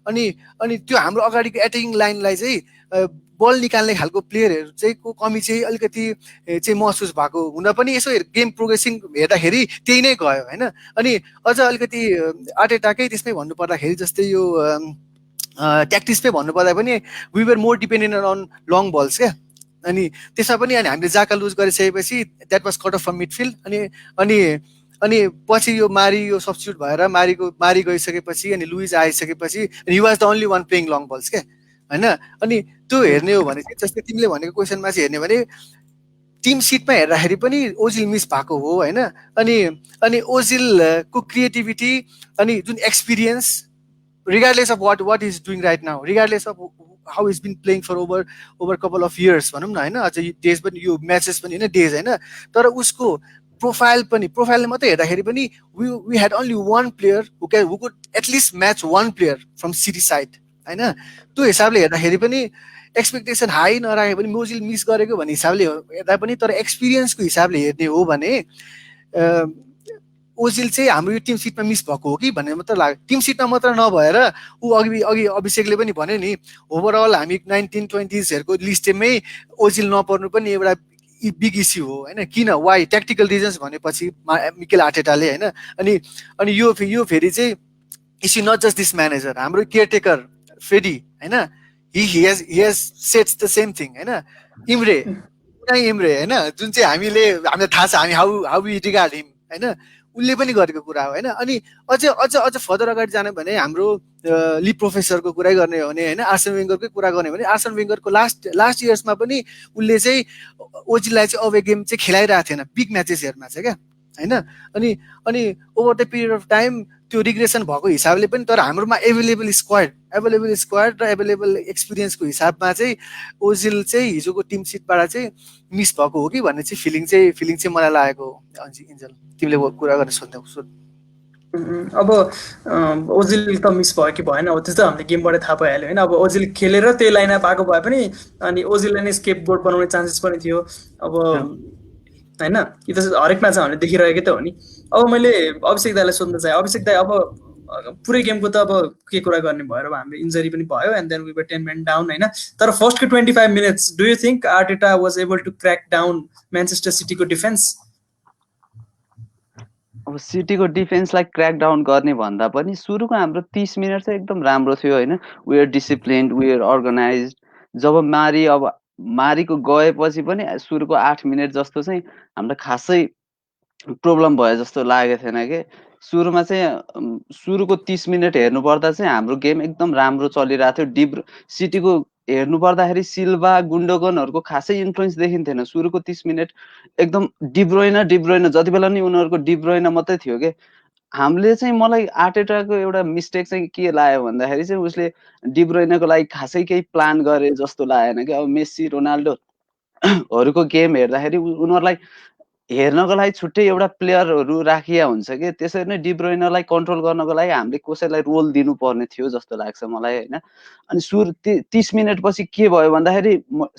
अनि त्यो हाम्रो अगाडिको एट्याकिङ लाइनलाई चाहिँ बल निकाल्ने खालको प्लेयरहरू चाहिँ को कमी चाहिँ अलिकति चाहिँ महसुस भएको हुन पनि यसो गेम प्रोग्रेसिङ हेर्दाखेरि त्यही नै गयो होइन अनि अझ अलिकति आर्टेटाकै त्यसमै भन्नुपर्दाखेरि जस्तै यो ट्याक्टिक्समै भन्नुपर्दा पनि we were more dependent on long balls क्या अनि त्यसमा पनि अनि हामीले जाका लुज गरिसकेपछि that was cut off from midfield अनि पछि यो सब्स्टिट्युट भएर मारी गइसकेपछि अनि लुइज आइसकेपछि he was the only one playing long balls क्या होइन अनि त्यो हेर्ने हो भने चाहिँ जस्तै तिमीले भनेको क्वेसनमा चाहिँ हेर्ने भने टिम सिटमा हेर्दाखेरि पनि ओजिल मिस भएको हो होइन अनि ओजिलको क्रिएटिभिटी अनि जुन experience regardless of what is doing right now regardless of how is been playing for over couple of years भनौँ न होइन अझ डेज पनि यो म्याचेस पनि होइन डेज होइन तर उसको प्रोफाइलले मात्रै हेर्दाखेरि पनि we had only one player who could at least match one player from City side होइन त्यो हिसाबले हेर्दाखेरि पनि एक्सपेक्टेसन हाई नराखे पनि ओजिल मिस गरेको भन्ने हिसाबले हेर्दा पनि तर एक्सपिरियन्सको हिसाबले हेर्ने हो भने ओजिल चाहिँ हाम्रो यो टिम सिटमा मिस भएको हो कि भन्ने मात्र लाग्यो टिम सिटमा मात्र नभएर ऊ अघि अभिषेकले पनि भन्यो नि ओभरअल हामी 1920sहरूको लिस्टमै ओजिल नपर्नु पनि एउटा बिग इस्यु हो होइन किन वाइ ट्याक्टिकल रिजन्स भनेपछि मिकेल आर्टेटाले होइन अनि यो फेरि चाहिँ issue not just this manager हाम्रो केयरटेकर फेडी होइन he has said the same thing होइन इम्रे होइन जुन चाहिँ हामीलाई थाहा छ हामी हाउ वी रिगार्ड हिम होइन उसले पनि गरेको कुरा हो होइन अनि अझ फर्दर अगाडि जाने भने हाम्रो ली प्रोफेसरको कुरै गर्ने हो भने होइन आर्सन वेंगरकै कुरा गर्ने हो भने आर्सन वेंगरको लास्ट इयर्समा पनि उसले चाहिँ ओजिललाई चाहिँ अवे गेम चाहिँ खेलाइरहेको थिएन बिग म्याचेसहरूमा चाहिँ क्या होइन अनि over the period of time त्यो रिग्रेसन भएको हिसाबले पनि तर हाम्रोमा एभाइलेबल स्क्वाड र एभाइलेबल एक्सपिरियन्सको हिसाबमा चाहिँ ओजिल चाहिँ हिजोको टिम सिटबाट चाहिँ मिस भएको हो कि भन्ने चाहिँ फिलिङ चाहिँ मलाई लागेको इन्जल तिमीले कुरा गरेर सोध्नु अब ओजिल त मिस भयो कि भएन अब त्यस्तो हामीले गेमबाट थाहा पाइहाल्यो होइन अब ओजिल खेलेर त्यही लाइनअप आएको भए पनि अनि ओजिललाई नै स्केप बोर्ड बनाउने चान्सेस पनि थियो अब होइन यो त हरेक म्याचमा हामीले देखिरहेकै त हो नि अब मैले अभिषेक दाईलाई सोध्न चाहेँ अभिषेक दाई अब पुरै गेमको त अब के कुरा गर्ने भयो अब हाम्रो इन्जरी पनि भयो and then we were 10 men down होइन तर फर्स्टको 25 minutes do you think Arteta was able to crack down Manchester सिटीको डिफेन्स अब सिटीको डिफेन्सलाई क्र्याक डाउन गर्ने भन्दा पनि सुरुको हाम्रो 30 मिनट चाहिँ एकदम राम्रो थियो होइन we are disciplined we are organised जब मारीको गएपछि पनि सुरुको 8 मिनट जस्तो चाहिँ हामीलाई खासै प्रब्लम भयो जस्तो लागेको थिएन कि सुरुमा चाहिँ सुरुको 30 मिनट हेर्नुपर्दा चाहिँ हाम्रो गेम एकदम राम्रो चलिरहेको थियो सिटीको हेर्नु पर्दाखेरि सिल्भा गुन्डोगनहरूको खासै इन्फ्लुएन्स देखिन्थेन सुरुको 30 मिनट एकदम डिब्रोइन जति बेला नि उनीहरूको डिब्रोइन मात्रै थियो कि हामीले चाहिँ मलाई आर्टेटाको एउटा मिस्टेक चाहिँ के लाग्यो भन्दाखेरि चाहिँ उसले डिब्रोइनको लागि खासै केही प्लान गरे जस्तो लागेन कि अब मेस्सी रोनाल्डोहरूको गेम हेर्दाखेरि उनीहरूलाई हेर्नको लागि छुट्टै एउटा प्लेयरहरू राखिया हुन्छ कि त्यसरी नै डिब्रोइनलाई कन्ट्रोल गर्नको लागि हामीले कसैलाई रोल दिनुपर्ने थियो जस्तो लाग्छ मलाई होइन अनि सुरु 30 मिनट पछि के भयो भन्दाखेरि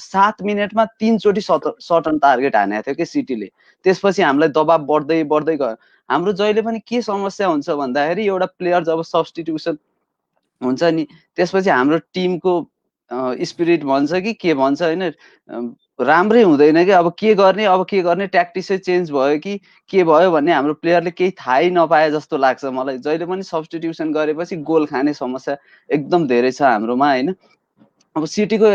7 मिनटमा 3 चोटि सर्ट अन टार्गेट हानेको थियो कि सिटीले त्यसपछि हामीलाई दबाब बढ्दै गयो हाम्रो जहिले पनि के समस्या हुन्छ भन्दाखेरि एउटा प्लेयर जब सब्स्टिट्युसन हुन्छ नि त्यसपछि हाम्रो टिमको स्पिरिट भन्छ कि के भन्छ होइन राम्रै हुँदैन कि अब के गर्ने ट्याक्टिक्सै चेन्ज भयो कि के भयो भन्ने हाम्रो प्लेयरले केही थाहै नपाए जस्तो लाग्छ मलाई जहिले पनि सब्स्टिट्युसन गरेपछि गोल खाने समस्या एकदम धेरै छ हाम्रोमा होइन अब सिटीको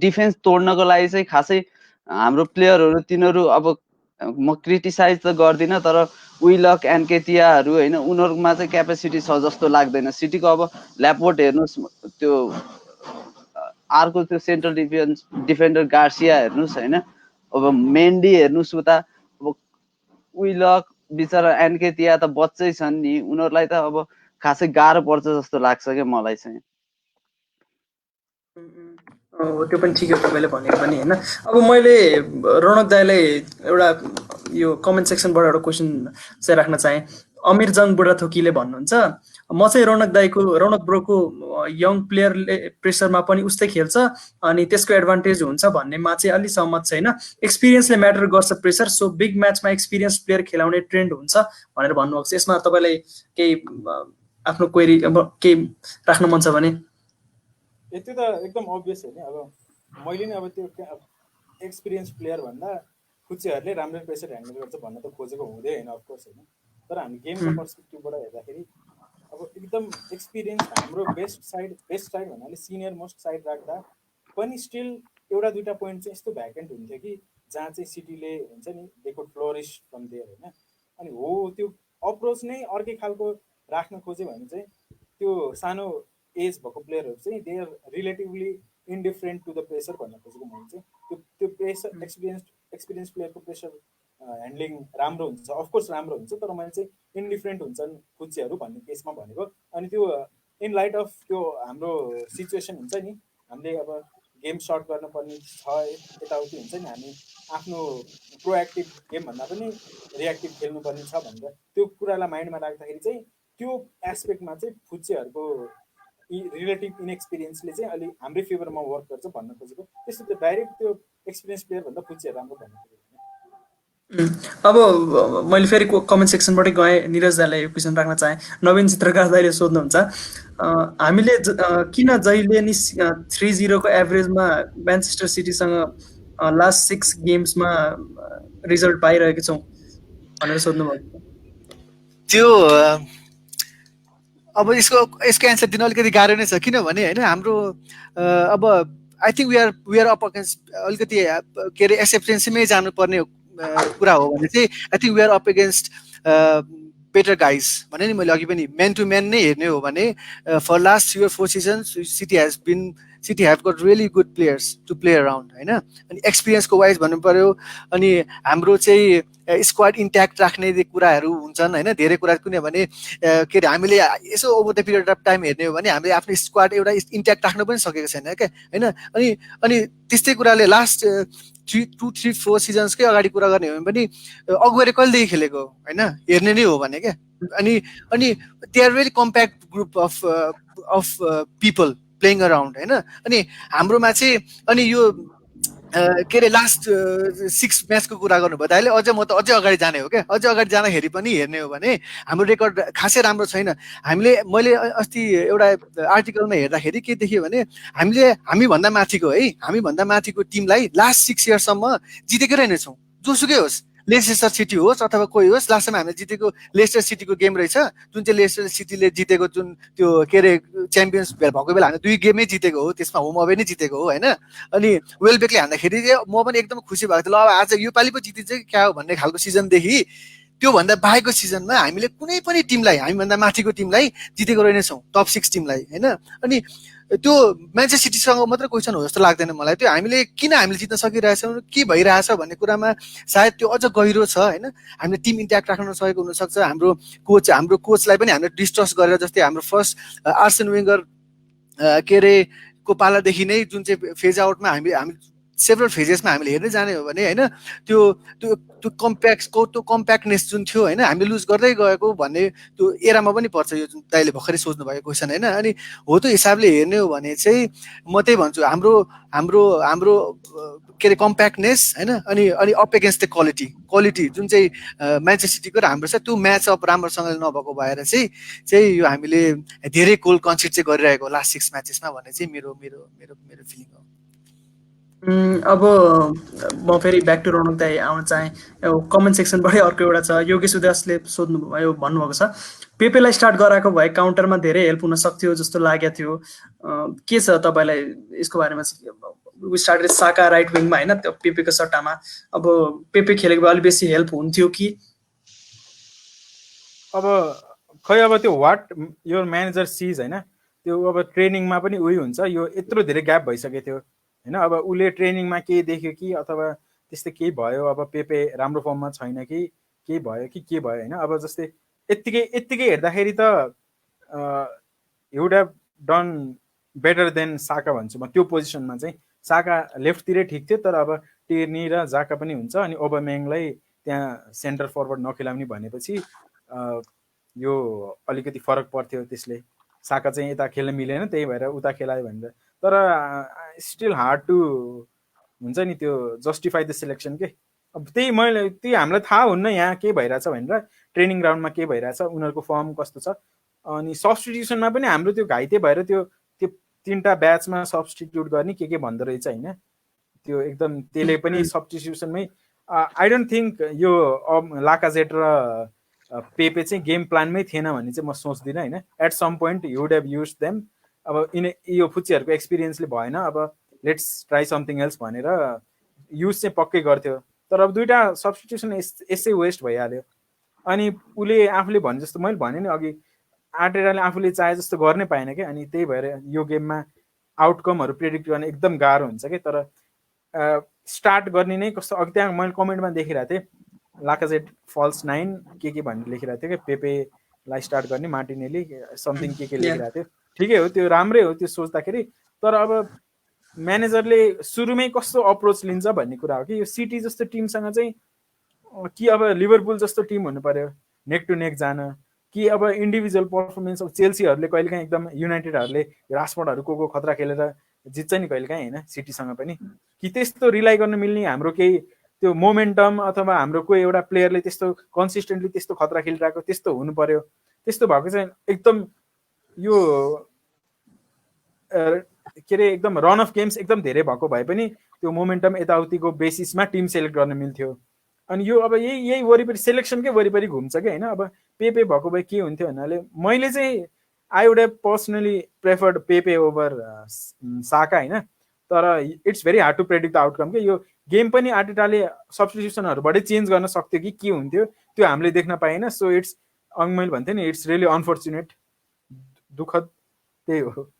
डिफेन्स तोड्नको लागि चाहिँ खासै हाम्रो प्लेयरहरू तिनीहरू अब म क्रिटिसाइज त गर्दिनँ तर विलक एन्केतियाहरू होइन उनीहरूमा चाहिँ क्यापेसिटी छ जस्तो लाग्दैन सिटीको अब ल्यापोर्ट हेर्नुहोस् त्यो अर्को त्यो सेन्ट्रल डिफेन्डर गार्सिया हेर्नुहोस् होइन अब मेन्डी हेर्नुहोस् उता अब विलक बिचरा एन्केतिया त बच्चै छन् नि उनीहरूलाई त अब खासै गाह्रो पर्छ जस्तो लाग्छ क्या मलाई चाहिँ त्यो पनि ठिक हो तपाईँले भनेको पनि होइन। अब मैले रौनक दाईलाई एउटा यो कमेन्ट सेक्सनबाट एउटा क्वेसन चाहिँ राख्न चाहेँ। अमिर जङ बुढाथोकीले भन्नुहुन्छ, म चाहिँ रौनक ब्रोको यङ प्लेयरले प्रेसरमा पनि उस्तै खेल्छ अनि त्यसको एडभान्टेज हुन्छ भन्नेमा चाहिँ अलि सहमत छैन। एक्सपिरियन्सले म्याटर गर्छ प्रेसर, सो बिग म्याचमा एक्सपिरियन्स प्लेयर खेलाउने ट्रेन्ड हुन्छ भनेर भन्नुभएको छ। यसमा तपाईँलाई केही आफ्नो क्वेरी केही राख्न मन छ भने? त्यो त एकदम अभियस हो नि। अब मैले नि अब त्यो एक्सपिरियन्स प्लेयर भन्दा खुच्चेहरूले राम्रो प्रेसर ह्यान्डल गर्छ भन्न त खोजेको हुँदै होइन अफकोर्स होइन। तर हामी गेमको पर्सपेक्टिभबाट हेर्दाखेरि अब एकदम एक्सपिरियन्स हाम्रो बेस्ट साइड भन्नाले सिनियर मोस्ट साइड राख्दा पनि स्टिल एउटा दुईवटा पोइन्ट चाहिँ यस्तो भ्याकेन्ट हुन्थ्यो कि जहाँ चाहिँ सिटीले हुन्छ नि they could flourish from there होइन। अनि हो त्यो अप्रोच नै अर्कै खालको राख्न खोज्यो भने चाहिँ त्यो सानो एज भएको प्लेयरहरू चाहिँ they are relatively indifferent to the pressure भन्न खोजेको मैले चाहिँ त्यो प्रेसर एक्सपिरियन्स प्लेयरको प्रेसर ह्यान्डलिङ राम्रो हुन्छ, अफकोर्स राम्रो हुन्छ, तर मैले चाहिँ इन्डिफरेन्ट हुन्छन् खुच्चेहरू भन्ने केसमा भनेको। अनि त्यो इन लाइट अफ त्यो हाम्रो सिचुएसन हुन्छ नि, हामीले अब गेम सर्ट गर्नुपर्ने छ यताउति हुन्छ नि, हामी आफ्नो प्रोएक्टिभ गेमभन्दा पनि रिएक्टिभ खेल्नुपर्ने छ भनेर त्यो कुरालाई माइन्डमा राख्दाखेरि चाहिँ त्यो एस्पेक्टमा चाहिँ खुच्चेहरूको रिलेटिभ इनएक्सपिरियन्सले चाहिँ अलि हाम्रै फेभरमा वर्क गर्छ भन्न खोजेको। त्यस्तो त डाइरेक्ट त्यो एक्सपिरियन्स प्लेयर भन्दा खुच्चेहरू राम्रो भन्न खोजेको। अब मैले फेरि कमेन्ट सेक्सनबाटै गएँ, निरज दाईलाई यो क्वेसन राख्न चाहेँ। नवीन चित्रकार दाईले सोध्नुहुन्छ, हामीले किन जहिले नि 3-0 को एभरेजमा म्यान्चेस्टर सिटीसँग लास्ट 6 गेम्समा रिजल्ट पाइरहेको छौँ भनेर सोध्नुभएको। त्यो अब यसको एन्सर दिन अलिकति गाह्रो नै छ, किनभने होइन हाम्रो अब I think we are up against अलिकति के अरे एक्सेप्टेन्सीमै जानुपर्ने कुरा हो भने चाहिँ I think we are up against better guys भने नि मैले अघि पनि म्यान टु म्यान नै हेर्ने हो भने फर लास्ट 3 or 4 seasons सिटी have got really good players to play around होइन। अनि एक्सपिरियन्सको वाइज भन्नु पर्यो, अनि हाम्रो चाहिँ स्क्वाड इन्ट्याक्ट राख्ने कुराहरू हुन्छन् होइन धेरै कुरा। किनभने के अरे हामीले यसो over the period of time हेर्ने हो भने हामीले आफ्नो स्क्वाड एउटा इन्ट्याक्ट राख्न पनि सकेको छैन क्या होइन। अनि त्यस्तै कुराले लास्ट 2-3-4 सिजन्सकै अगाडि कुरा गर्ने हो भने पनि अगुवारे कहिलेदेखि खेलेको होइन हेर्ने नै हो भने क्या। अनि they are very compact group of people playing around होइन। अनि हाम्रोमा चाहिँ अनि यो के अरे लास्ट 6 म्याचको कुरा गर्नुभयो दाइले, म त अझै अगाडि जाने हो क्या। अझै अगाडि जाँदाखेरि पनि हेर्ने हो भने हाम्रो रेकर्ड खासै राम्रो छैन। मैले अस्ति एउटा आर्टिकलमा हेर्दाखेरि के देख्यो भने हामीभन्दा माथिको टिमलाई लास्ट 6 इयर्ससम्म जितेकै रहेनछौँ, जोसुकै होस्, लेस्टर सिटी होस् अथवा कोही होस्। लास्ट टाइम हामीले जितेको लेस्टर सिटीको गेम रहेछ, जुन चाहिँ लेस्टर सिटीले जितेको जुन त्यो के अरे च्याम्पियन्स भएको बेला हामीले 2 गेमै जितेको हो, त्यसमा होम अवे नै जितेको हो होइन। अनि वेलबेकले हान्दाखेरि चाहिँ म पनि एकदम खुसी भएको थिएँ, ल अब आज यो पालि पो जितिन्छ कि क्या हो भन्ने खालको सिजनदेखि त्योभन्दा बाहेकको सिजनमा हामीले कुनै पनि टिमलाई, हामीभन्दा माथिको टिमलाई जितेको रहेनछौँ, टप 6 टिमलाई होइन। अनि त्यो म्यान्चेस्टर सिटीसँग मात्रै क्वेसन हो जस्तो लाग्दैन मलाई। त्यो हामीले जित्न सकिरहेछौँ, के भइरहेछ भन्ने कुरामा सायद त्यो अझ गहिरो छ होइन। हामीले टिम इन्ट्याक्ट राख्न नसकेको हुनसक्छ, हाम्रो कोचलाई पनि हामीले डिस्ट्रस्ट गरेर, जस्तै हाम्रो फर्स्ट आर्सेन वेंगर के अरे को पालादेखि नै जुन चाहिँ फेज आउटमा हामी सेभरल फेजेसमा हामीले हेर्दै जाने हो भने होइन त्यो कम्प्याक्टनेस जुन थियो होइन हामीले लुज गर्दै गएको भन्ने त्यो एरामा पनि पर्छ यो जुन दाइले भर्खरै सोध्नु भएको क्वेसन होइन। अनि हो त्यो हिसाबले हेर्ने हो भने चाहिँ म त्यही भन्छु हाम्रो के अरे कम्प्याक्टनेस होइन। अनि अप एगेन्स्ट द क्वालिटी जुन चाहिँ म्यान्चेस्टर सिटीको र हाम्रो छ, त्यो म्याच अप राम्रोसँगले नभएको भएर चाहिँ यो हामीले धेरै गोल कन्सिड चाहिँ गरिरहेको लास्ट 6 म्याचेसमा भन्ने चाहिँ मेरो फिलिङ हो। अब म फेरि ब्याक टु रौनक दाई आउन चाहेँ। कमेन्ट सेक्सनबाटै अर्को एउटा छ, योगेश उदासले सोध्नुभयो, भन्नुभएको छ, पेपेलाई स्टार्ट गराएको भए काउन्टरमा धेरै हेल्प हुन सक्थ्यो जस्तो लागेको थियो, के छ तपाईँलाई यसको बारेमा? स्टार्टेड साका राइट विङमा होइन, त्यो पेपेको सट्टामा अब पेपे खेलेको भए अलिक बेसी हेल्प हुन्थ्यो कि? अब खै अब त्यो वाट यो म्यानेजर सिज होइन, त्यो अब ट्रेनिङमा पनि उही हुन्छ, यो यत्रो धेरै ग्याप भइसकेको थियो होइन। अब उसले ट्रेनिङमा केही देख्यो कि अथवा त्यस्तै केही भयो, अब पेपे राम्रो फर्ममा छैन कि केही भयो कि के भयो होइन। अब जस्तै यत्तिकै हेर्दाखेरि त he would have done better than साका भन्छु म त्यो पोजिसनमा चाहिँ। साका लेफ्टतिरै ठिक थियो, तर अब टेर्नी र जाका पनि हुन्छ अनि ओबामेङलाई त्यहाँ सेन्टर फरवर्ड नखेलाउने भनेपछि यो अलिकति फरक पर्थ्यो। त्यसले साका चाहिँ यता खेल्न मिलेन, त्यही भएर उता खेलायो भनेर। तर स्टिल हार्ड टु हुन्छ नि त्यो जस्टिफाई द सिलेक्सन के। अब त्यही हामीलाई थाहा हुन्न यहाँ के भइरहेछ भनेर, ट्रेनिङ ग्राउन्डमा के भइरहेछ, उनीहरूको फर्म कस्तो छ। अनि सब्स्टिट्युसनमा पनि हाम्रो त्यो घाइते भएर त्यो 3टा ब्याचमा सब्स्टिट्युट गर्ने के भन्दो रहेछ होइन, त्यो एकदम त्यसले पनि सब्स्टिट्युसनमै आई डोन्ट थिङ्क यो लाकाजेट र पेपे चाहिँ गेम प्लानमै थिएन भन्ने चाहिँ म सोच्दिनँ होइन। At some point you would have use them. अब यो फुच्चीहरूको एक्सपिरियन्सले भएन, अब लेट्स ट्राई समथिङ एल्स भनेर युज चाहिँ पक्कै गर्थ्यो। तर अब 2टा सब्स्टिट्युसन यसै वेस्ट भइहाल्यो। अनि उसले आफूले भने जस्तो, मैले भने नि अघि, आर्टेटाले आफूले चाहे जस्तो गर्नै पाएन क्या। अनि त्यही भएर यो गेममा आउटकमहरू प्रेडिक्ट गर्न एकदम गाह्रो हुन्छ क्या। तर स्टार्ट गर्ने नै कस्तो, अघि त्यहाँ मैले कमेन्टमा देखिरहेको थिएँ लाकाजेट फल्स 9 के भनेर लेखिरहेको थियो क्या, पेपेलाई स्टार्ट गर्ने, मार्टिनेली समथिङ के लेखिरहेको थियो। ठिकै हो, त्यो राम्रै हो त्यो सोच्दाखेरि। तर अब म्यानेजरले सुरुमै कस्तो अप्रोच लिन्छ भन्ने कुरा हो कि। यो सिटी जस्तो टिमसँग चाहिँ कि अब लिभरपुल जस्तो टिम हुनु पर्यो नेक टु नेक जान, कि अब इन्डिभिजुअल पर्फर्मेन्स। अब चेल्सीहरूले कहिलेकाहीँ एकदम, युनाइटेडहरूले रासफोर्डहरू को खतरा खेलेर जित्छ नि कहिलेकाहीँ होइन सिटीसँग पनि, कि त्यस्तो रिलाइ गर्न मिल्ने हाम्रो केही त्यो मोमेन्टम अथवा हाम्रो कोही एउटा प्लेयरले त्यस्तो कन्सिस्टेन्टली त्यस्तो खतरा खेलिरहेको त्यस्तो हुनु पर्यो। त्यस्तो भएको चाहिँ एकदम यो के अरे एकदम रन अफ गेम्स एकदम धेरै भएको भए पनि त्यो मोमेन्टम यताउतिको बेसिसमा टिम सेलेक्ट गर्न मिल्थ्यो। अनि यो अब यही वरिपरि सेलेक्सनकै वरिपरि घुम्छ क्या होइन। अब पेपे भएको भए के हुन्थ्यो भन्नाले, मैले चाहिँ I would have personally preferred Pepe over Saka होइन। तर it's very hard to predict the outcome के। यो गेम पनि आर्टेटाले सब्स्टिट्युसनहरूबाटै चेन्ज गर्न सक्थ्यो कि के हुन्थ्यो त्यो हामीले देख्न पाएन। सो इट्स, मैले भन्थेँ नि, इट्स रियली अनफर्चुनेट, दुःखद, त्यही हो।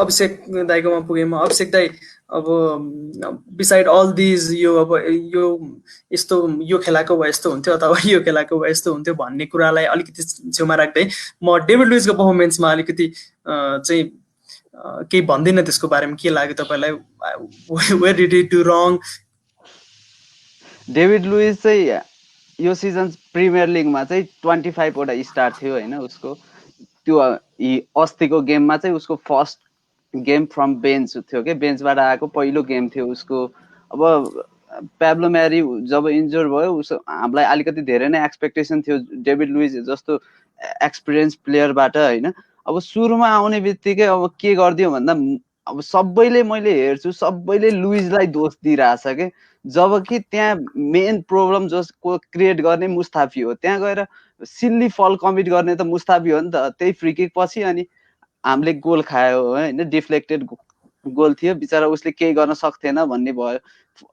अभिषेक दाईकोमा पुगेँ म। अभिषेक दाई, अब बिसाइड अल दिज यो अब यो यस्तो यो खेलाको भए यस्तो हुन्थ्यो अथवा यो खेलाको भए यस्तो हुन्थ्यो भन्ने कुरालाई अलिकति छेउमा राख्दै म डेभिड लुइसको पर्फर्मेन्समा अलिकति चाहिँ केही भन्दिनँ। त्यसको बारेमा के लाग्यो तपाईँलाई? Where did he do wrong? David Luiz चाहिँ यो सिजन प्रिमियर लिगमा चाहिँ 25 वटा स्टार थियो होइन उसको। त्यो अस्तिको गेममा चाहिँ उसको फर्स्ट गेम फ्रम बेन्च थियो कि, बेन्चबाट आएको पहिलो गेम थियो उसको। अब प्याब्लो म्यारी जब इन्जोर भयो हामीलाई अलिकति धेरै नै एक्सपेक्टेसन थियो डेभिड लुइस जस्तो एक्सपिरियन्स प्लेयरबाट होइन। अब सुरुमा आउने बित्तिकै अब के गरिदियो भन्दा, अब सबैले मैले हेर्छु सबैले लुइसलाई दोष दिइरहेछ कि, जबकि त्यहाँ मेन प्रब्लम जसको क्रिएट गर्ने मुस्ताफी हो। त्यहाँ गएर सिल्ली फल कमिट गर्ने त मुस्ताफी हो नि त, त्यही फ्री किक पछि अनि हामीले गोल खायो होइन। डिफ्लेक्टेड गोल थियो, बिचरा उसले केही गर्न सक्थेन भन्ने भयो।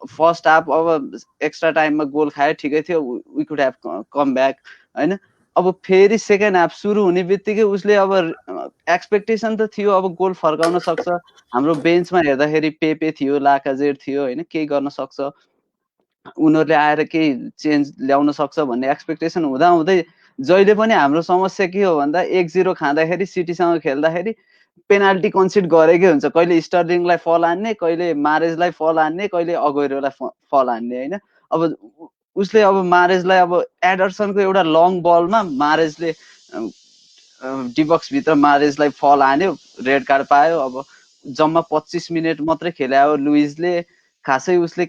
फर्स्ट हाफ अब एक्स्ट्रा टाइममा गोल खायो, ठिकै थियो, we could have come back होइन। अब फेरि सेकेन्ड हाफ सुरु हुने बित्तिकै उसले अब एक्सपेक्टेसन त थियो अब गोल फर्काउन सक्छ, हाम्रो बेन्चमा हेर्दाखेरि पेपे थियो, लाकाजेट थियो होइन, केही गर्न सक्छ, उनीहरूले आएर केही चेन्ज ल्याउन सक्छ भन्ने एक्सपेक्टेसन हुँदा हुँदै जहिले पनि हाम्रो समस्या के हो भन्दा 1-0 खाँदाखेरि सिटीसँग खेल्दाखेरि पेनाल्टी कन्सिड गरेकै हुन्छ। कहिले स्टर्लिङलाई फल हान्ने, कहिले मारेजलाई फल हान्ने, कहिले अगुएरोलाई फल हान्ने होइन। अब उसले अब मारेजलाई, अब एडरसनको एउटा लङ बलमा मारेजले डिबक्सभित्र मारेजलाई फल हान्यो, रेड कार्ड पायो। अब जम्मा 25 मिनट मात्रै खेल्यो लुइसले, खासै उसले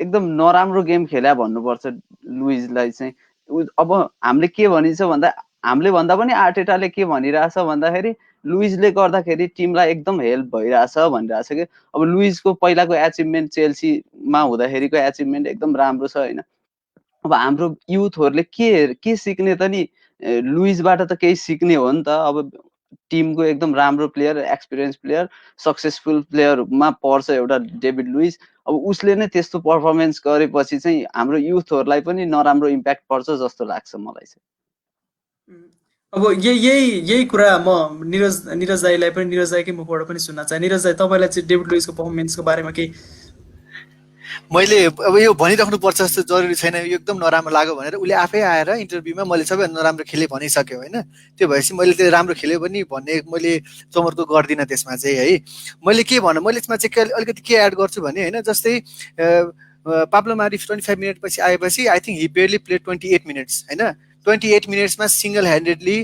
एकदम नराम्रो गेम खेल्या भन्नुपर्छ लुइसलाई चाहिँ। अब हामीले के भनिन्छ भन्दा, हामीले भन्दा पनि आर्टेटाले के भनिरहेछ भन्दाखेरि लुइसले गर्दाखेरि टिमलाई एकदम हेल्प भइरहेछ भनिरहेछ कि। अब लुइसको पहिलाको एचिभमेन्ट चेल्सीमा हुँदाखेरिको एचिभमेन्ट एकदम राम्रो छ होइन। अब हाम्रो युथहरूले के सिक्ने त नि, लुइसबाट त केही सिक्ने हो नि त। अब टिमको एकदम राम्रो प्लेयर, एक्सपिरियन्स प्लेयर, सक्सेसफुल प्लेयरमा पर्छ एउटा डेभिड लुइस। अब उसले नै त्यस्तो पर्फर्मेन्स गरेपछि चाहिँ हाम्रो युथहरूलाई पनि नराम्रो इम्प्याक्ट पर्छ जस्तो लाग्छ मलाई चाहिँ। अब यही कुरा म निरज दाईलाई पनि, निरज दाईकै मुखबाट पनि सुन्न चाहे। निरज दाई, तपाईँलाई चाहिँ डेभिड लुइसको पर्फर्मेन्सको बारेमा केही? मैले अब यो भनिराख्नुपर्छ जस्तो जरुरी छैन, यो एकदम नराम्रो लाग्यो भनेर उसले आफै आएर इन्टरभ्यूमा मैले सबैभन्दा नराम्रो खेलेँ भनिसक्यो होइन। त्यो भएपछि मैले त्यो राम्रो खेल्यो पनि भन्ने मैले चमर्को गर्दिनँ त्यसमा चाहिँ है। मैले के भन्नु, मैले यसमा चाहिँ अलिकति के एड गर्छु भने होइन, जस्तै पाब्लो मारी 25 मिनट पछि आएपछि I think he barely played 28 minutes होइन। 28 मिनट्समा सिङ्गल ह्यान्डेडली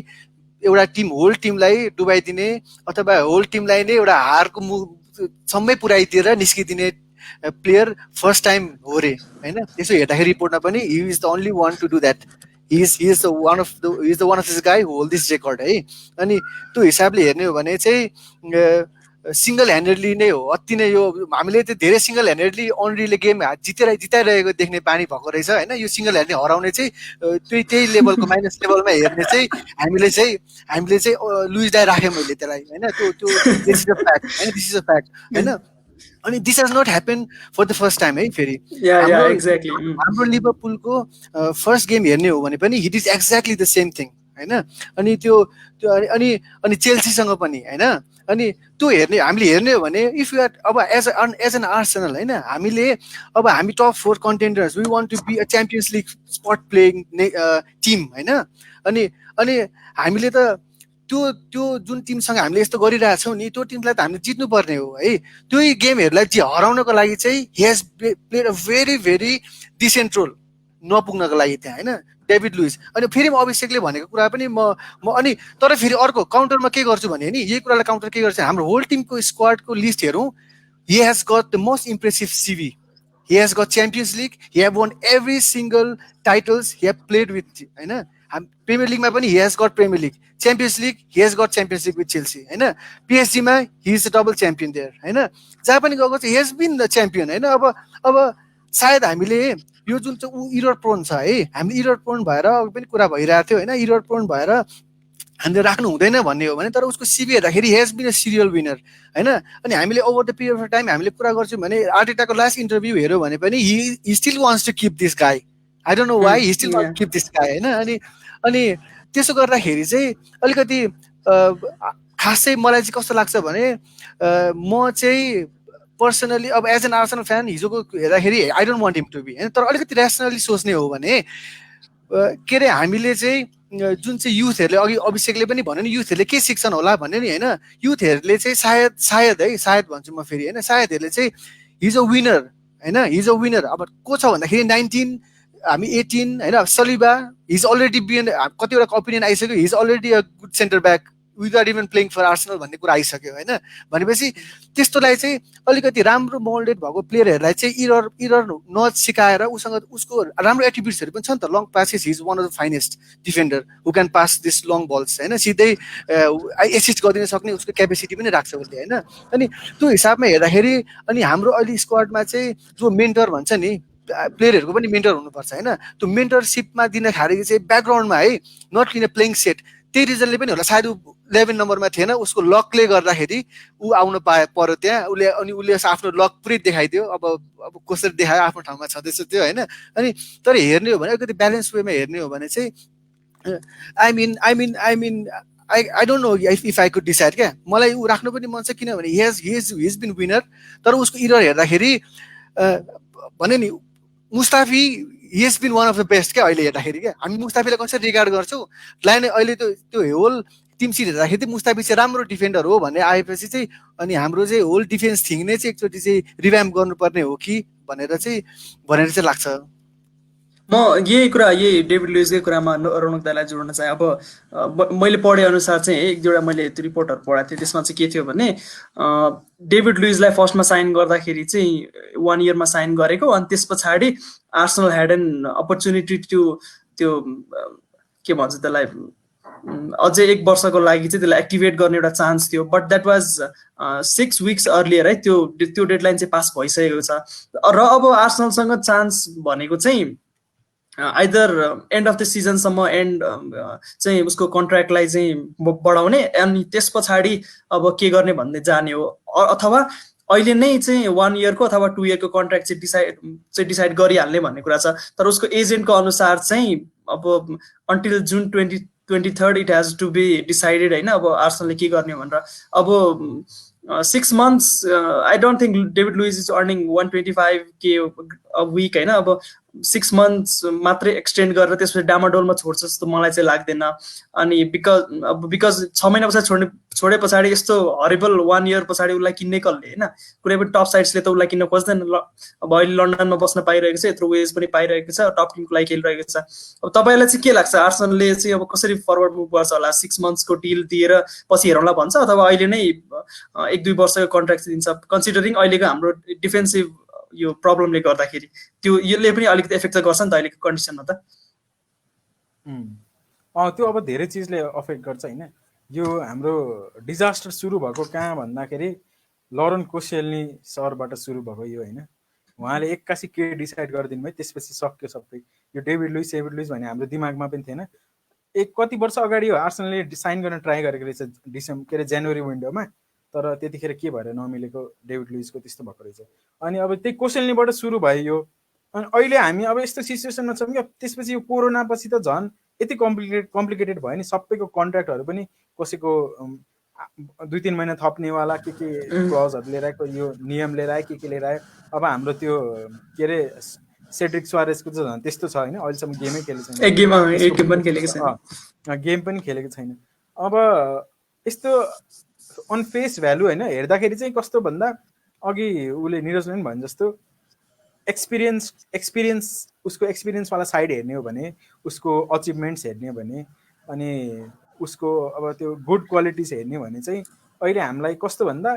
एउटा टिम होल टिमलाई डुबाइदिने अथवा होल टिमलाई नै एउटा हारको सम्मै पुऱ्याइदिएर निस्किदिने प्लेयर फर्स्ट टाइम हो रे होइन। त्यसो हेर्दाखेरि रिपोर्टमा पनि he is the only one to do that, he is the one of this guy hold this record है। अनि त्यो हिसाबले हेर्ने हो भने चाहिँ सिङ्गल ह्यान्डेडली नै हो अति नै। यो हामीले त्यो धेरै सिङ्गल ह्यान्डेडली अनरीले गेम जिताइरहेको देख्ने बानी भएको रहेछ होइन। यो सिङ्गल ह्यान्डेड हराउने चाहिँ त्यही लेभलको माइनस लेभलमा हेर्ने चाहिँ हामीले चाहिँ लुइस डाई राखेँ मैले त्यसलाई होइन। त्यो दिस इज अ फ्याक्ट होइन, दिस इज अ फ्याक्ट होइन। अनि this has not happened for the first time है। फेरि हाम्रो लिभरपुलको फर्स्ट गेम हेर्ने हो भने पनि it is exactly the same thing होइन। अनि त्यो अनि चेल्सीसँग पनि होइन। अनि त्यो हामीले हेर्ने हो भने इफ यु आर अब एज एन आर्सेनल होइन, हामी top 4 contenders, we want to be a Champions League spot playing team होइन। अनि हामीले त त्यो जुन टिमसँग हामीले यस्तो गरिरहेछौँ नि, त्यो टिमलाई त हामीले जित्नुपर्ने हो है। त्यही गेमहरूलाई हराउनको लागि चाहिँ he has played a very very decent role नपुग्नको लागि त्यहाँ होइन डेभिड लुइस। अनि फेरि म अभिषेकले भनेको कुरा पनि म अनि तर फेरि अर्को काउन्टरमा के गर्छु भने नि, यही कुरालाई काउन्टर के गर्छ, हाम्रो होल टिमको स्क्वाडको लिस्ट हेरौँ, he has got the most impressive CV. He has got Champions League, he have won every single titles he have played with होइन। प्रिमियर लिगमा पनि he has got Premier League, Champions League he has got Champions League with Chelsea होइन। पिएसजीमा he is the double champion there होइन। जहाँ पनि गएको चाहिँ he has been the champion होइन। अब सायद हामीले यो जुन चाहिँ ऊ इरर प्रोन छ है, हामीले इरर प्रोन भएर पनि कुरा भइरहेको थियो होइन, इरर प्रोन भएर हामीले राख्नु हुँदैन भन्ने हो भने, तर उसको सिभी हेर्दाखेरि has been a serial winner होइन। अनि हामीले over the period of time हामीले कुरा गर्छौँ भने आर्टेटाको लास्ट इन्टरभ्यू हेऱ्यो भने पनि he still wants to keep this guy, I don't know why he still wants to keep this guy होइन। अनि त्यसो गर्दाखेरि चाहिँ अलिकति खास चाहिँ मलाई चाहिँ कस्तो लाग्छ भने म चाहिँ पर्सनली अब एज एन आर्सेनल फ्यान हिजोको हेर्दाखेरि I don't want him to be होइन। तर अलिकति ऱ्यासनली सोच्ने हो भने के अरे हामीले चाहिँ जुन चाहिँ युथहरूले अघि अभिषेकले पनि भन्यो नि, युथहरूले के सिक्छन् होला भन्यो नि होइन। युथहरूले चाहिँ सायद भन्छु म फेरि होइन, सायदहरूले चाहिँ हिज अ विनर होइन, हिज अ विनर। अब को छ भन्दाखेरि 19 हामी 18 होइन, सलिबा हिज अलरेडी बिन कतिवटा ओपिनियन आइसक्यो, he's already a good centre back without even playing for Arsenal भन्ने कुरा आइसक्यो होइन। भनेपछि त्यस्तोलाई चाहिँ अलिकति राम्रो मोल्डेड भएको प्लेयरहरूलाई चाहिँ इरर नसिकाएर उसको राम्रो एट्रिब्युट्सहरू पनि छ नि त। Long passes his one of the finest defender who can pass this long balls होइन, सिधै एसिस्ट गरिदिन सक्ने उसको क्यापेसिटी पनि राख्छ उसले होइन। अनि त्यो हिसाबमा हेर्दाखेरि अनि हाम्रो अहिले स्क्वाडमा चाहिँ जो मेन्टर भन्छ नि, प्लेयरहरूको पनि मेन्टर हुनुपर्छ होइन। त्यो मेन्टरसिपमा दिनखारि चाहिँ ब्याकग्राउन्डमा है, not in a playing set, त्यही रिजनले पनि होला सायद ऊ 11 नम्बरमा थिएन, उसको लकले गर्दाखेरि ऊ आउन पर्यो त्यहाँ। उसले आफ्नो लक पुरै देखाइदियो। अब कसरी देखायो आफ्नो ठाउँमा छँदैछ त्यो होइन। अनि तर हेर्ने हो भने अलिकति ब्यालेन्स वेमा हेर्ने हो भने चाहिँ I mean I don't know if I could decide क्या। मलाई ऊ राख्नु पनि मन छ किनभने हिज बिन विनर। तर उसको इरर हेर्दाखेरि भने नि Mustafi he has been one of the best क्या अहिले हेर्दाखेरि क्या। हामी मुस्ताफीलाई कसरी रिगार्ड गर्छौँ लाई अहिले त्यो होल टिम सिट हेर्दाखेरि चाहिँ मुस्ताफी चाहिँ राम्रो डिफेन्डर हो भन्ने आएपछि चाहिँ अनि हाम्रो चाहिँ होल डिफेन्स थिङ नै चाहिँ एकचोटि चाहिँ रिभ्याम्प गर्नुपर्ने हो कि भनेर चाहिँ लाग्छ। म यही डेभिड लुइसकै कुरामा रौनक दाइलाई जोड्न चाहे। अब मैले पढे अनुसार चाहिँ एक दुईवटा मैले त्यो रिपोर्टहरू पढाएको थिएँ, त्यसमा चाहिँ के थियो भने डेभिड लुइसलाई फर्स्टमा साइन गर्दाखेरि चाहिँ 1 इयरमा साइन गरेको, अनि त्यस पछाडि आर्सेनल ह्याड एन अपर्च्युनिटी त्यो के भन्छ त्यसलाई अझै 1 वर्षको लागि चाहिँ त्यसलाई एक्टिभेट गर्ने एउटा चान्स थियो। But that was 6 weeks earlier है, त्यो डेडलाइन चाहिँ पास भइसकेको छ। र अब आर्सेनलसँग चान्स भनेको चाहिँ आइदर एन्ड अफ द सिजनसम्म चाहिँ उसको कन्ट्र्याक्टलाई चाहिँ बढाउने, अनि त्यस पछाडि अब के गर्ने भन्ने जाने हो, अथवा अहिले नै चाहिँ 1 इयरको अथवा 2 इयरको कन्ट्र्याक्ट चाहिँ डिसाइड गरिहाल्ने भन्ने कुरा छ। तर उसको एजेन्टको अनुसार चाहिँ अब अन्टिल जुन 2023 it has to be decided होइन। अब आर्सेनलले के गर्ने भनेर अब 6 months, I don't think David Luiz is earning 125K a week होइन. अब 6 months मात्रै एक्सटेन्ड गरेर त्यसपछि डामाडोलमा छोड्छ जस्तो मलाई चाहिँ लाग्दैन. अनि बिकज 6 महिना पछाडि छोडे पछाडि यस्तो हरिबल 1 year पछाडि उसलाई किन्ने कसले होइन. कुनै पनि टप साइट्सले त उसलाई किन्न खोज्दैन. अब अहिले लन्डनमा बस्न पाइरहेको छ, यत्रो वेज पनि पाइरहेको छ, टप टिमको लागि खेलिरहेको छ. अब तपाईँलाई चाहिँ के लाग्छ, आर्सेनलले चाहिँ अब कसरी फरवर्ड मुभ गर्छ होला? 6 monthsको डिल दिएर पछि हेरौँला भन्छ, अथवा अहिले नै 1-2 वर्षको कन्ट्र्याक्ट दिन्छ, कन्सिडरिङ अहिलेको हाम्रो डिफेन्सिभ यो प्रब्लमले गर्दाखेरि त्यो यसले पनि अलिकति इफेक्ट गर्छ नि त अहिलेको कन्डिसनमा त. त्यो अब धेरै चिजले अफेक्ट गर्छ होइन. यो हाम्रो डिजास्टर सुरु भएको कहाँ भन्दाखेरि लरेन कोसेल्नी सरबाट सुरु भएको यो होइन. उहाँले 81 के डिसाइड गरिदिनु भयो, त्यसपछि सक्यो सबै. यो डेभिड लुइस भन्ने हाम्रो दिमागमा पनि थिएन. कति वर्ष अगाडि हो आर्सेनलले साइन गर्न ट्राई गरेको रहेछ जनवरी विन्डोमा, तर त्यतिखेर के भएर नमिलेको डेभिड लुइसको त्यस्तो भएको रहेछ. अनि अब त्यही कोसेल्नीबाट सुरु भयो यो. अनि अहिले हामी अब यस्तो सिचुएसनमा छौँ कि त्यसपछि यो कोरोना पछि त झन् यति कम्प्लिकेटेड भयो नि. सबैको कन्ट्र्याक्टहरू पनि कसैको 2-3 महिना थप्नेवाला के क्लजहरू लिएर आएको, यो नियम लिएर आयो, के लिएर आयो. अब हाम्रो त्यो के अरे सेड्रिक सुआरेजको चाहिँ झन् त्यस्तो छ होइन. अहिलेसम्म गेमै खेलेको छैन, गेम पनि खेलेको छैन. अब यस्तो अन फेस भ्यालु होइन हेर्दाखेरि चाहिँ कस्तो भन्दा अघि उसले निरजले पनि भने जस्तो एक्सपिरियन्स उसको एक्सपिरियन्सवाला साइड हेर्ने हो भने, उसको अचिभमेन्ट्स हेर्ने हो भने, अनि उसको अब त्यो गुड क्वालिटिज हेर्ने हो भने चाहिँ अहिले हामीलाई कस्तो भन्दा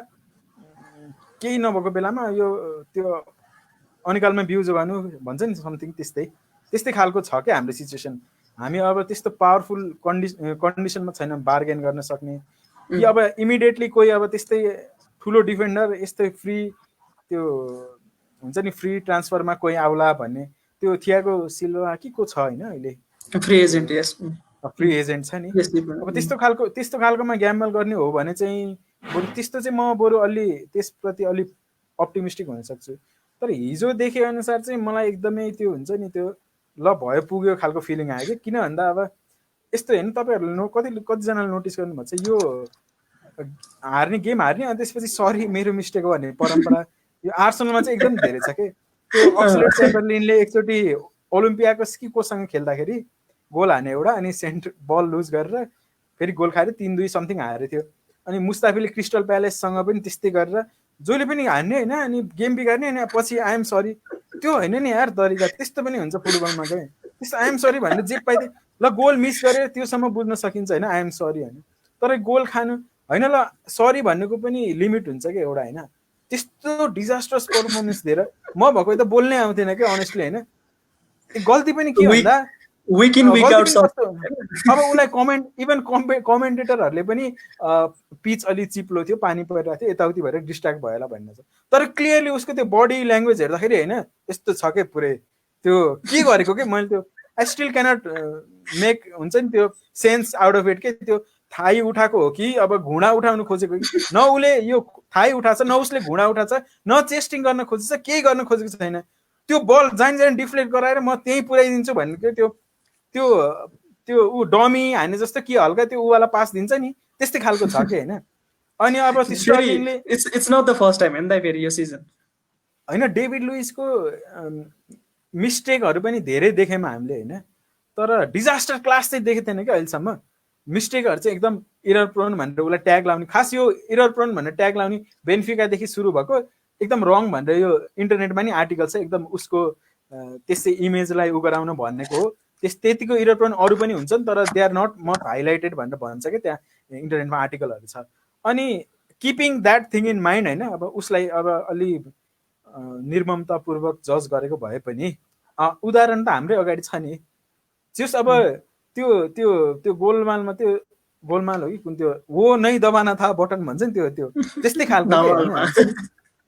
केही नभएको बेलामा यो त्यो अनिकालमा बिउ जोगाउनु भन्छ नि समथिङ त्यस्तै खालको छ क्या हाम्रो सिचुएसन. हामी अब त्यस्तो पावरफुल कन्डिसनमा छैन बार्गेन गर्न सक्ने, कि अब इमिडिएटली कोही अब त्यस्तै ठुलो डिफेन्डर यस्तै फ्री त्यो हुन्छ नि फ्री ट्रान्सफरमा कोही आउला भन्ने त्यो थियागो सिल्वा कि को छ होइन अहिले फ्री एजेन्ट. यस, फ्री एजेन्ट छ नि. अब त्यस्तो खालकोमा ग्याम्बल गर्ने हो भने चाहिँ बरु त्यस्तो चाहिँ म बरु अलि त्यसप्रति अलि अप्टिमिस्टिक हुन सक्छु. तर हिजो देखे अनुसार चाहिँ मलाई एकदमै त्यो हुन्छ नि त्यो ल भयो पुग्यो खालको फिलिङ आयो कि. किन भन्दा अब यस्तो हेर्नु तपाईँहरूले कतिजनाले नोटिस गर्नुभएको छ यो गेम हार्ने अनि त्यसपछि सरी मेरो मिस्टेक हो भन्ने परम्परा यो आर्सेनलमा चाहिँ एकदम धेरै छ कि. त्यो अक्सलेट चेम्बरलिनले एकचोटि ओलम्पियाकोस कि कोसँग खेल्दाखेरि गोल हाने एउटा, अनि सेन्टर बल लुज गरेर फेरि गोल खाएर 3-2 समथिङ हारेको थियो. अनि मुस्ताफीले क्रिस्टल प्यालेससँग पनि त्यस्तै गरेर जसले पनि हान्ने होइन अनि गेम बिगार्ने, अनि पछि आइएम सरी. त्यो होइन नि यार तरिका, त्यस्तो पनि हुन्छ फुटबलमा चाहिँ. त्यस्तो आइएम सरी भन्ने जे पाइदिए ल गोल मिस गरेर त्योसम्म बुझ्न सकिन्छ होइन आइएम सरी होइन. तर गोल खानु होइन, ल सरी भन्नुको पनि लिमिट हुन्छ क्या एउटा होइन. त्यस्तो डिजास्टर्स पर्फर्मेन्स दिएर म भएको त बोल्नै आउँथेन क्या अनेस्टली होइन. गल्ती पनि के भन्दा विक इन विक आउट अब उसलाई कमेन्टेटरहरूले पनि पिच अलि चिप्लो थियो, पानी परिरहेको थियो, यताउति भएर डिस्ट्र्याक्ट भयो होला भन्ने छ. तर क्लियरली उसको त्यो बडी ल्याङ्ग्वेज हेर्दाखेरि होइन यस्तो छ क्या पुरै त्यो के गरेको के मैले त्यो आई स्टिल क्यानट मेक हुन्छ नि त्यो सेन्स आउट अफ इट के. त्यो थाई उठाएको हो कि अब घुँडा उठाउनु खोजेको कि न उसले यो थाई उठाएको छ, न उसले घुँडा उठाएको छ, न चेस्टिङ गर्न खोजेको छ, केही गर्न खोजेको छैन. त्यो बल जान डिफ्लेक्ट गराएर म त्यहीँ पुऱ्याइदिन्छु भन्ने त्यो त्यो त्यो ऊ डमी हाने जस्तो कि हल्का त्यो उवाला पास दिन्छ नि त्यस्तै खालको छ कि होइन. अनि अब it's not the first time होइन फेरि यो सिजन होइन. डेभिड लुइसको मिस्टेकहरू पनि धेरै देख्यौँ हामीले होइन, तर डिजास्टर क्लास चाहिँ देखेको थिएन कि अहिलेसम्म. मिस्टेकहरू चाहिँ एकदम इरर प्रोन भनेर उसलाई ट्याग लाउने, खास यो इरर प्रोन भनेर ट्याग लाउने बेन्फिकादेखि सुरु भएको एकदम रङ भनेर यो इन्टरनेटमा नि आर्टिकल छ एकदम उसको त्यसै इमेजलाई उ गराउन भनेको हो. त्यतिको इरर प्रोन अरू पनि हुन्छ नि, तर they are not much highlighted भनेर भन्छ कि त्यहाँ इन्टरनेटमा आर्टिकलहरू छ. अनि keeping that thing in mind होइन, अब उसलाई अब अलि निर्ममतापूर्वक जज गरेको भए पनि उदाहरण त हाम्रै अगाडि छ नि. जस अब त्यो त्यो त्यो गोलमालमा त्यो गोलमाल हो कि कुन त्यो वो नै दबाना था बटन भन्छ नि त्यो त्यस्तै खालको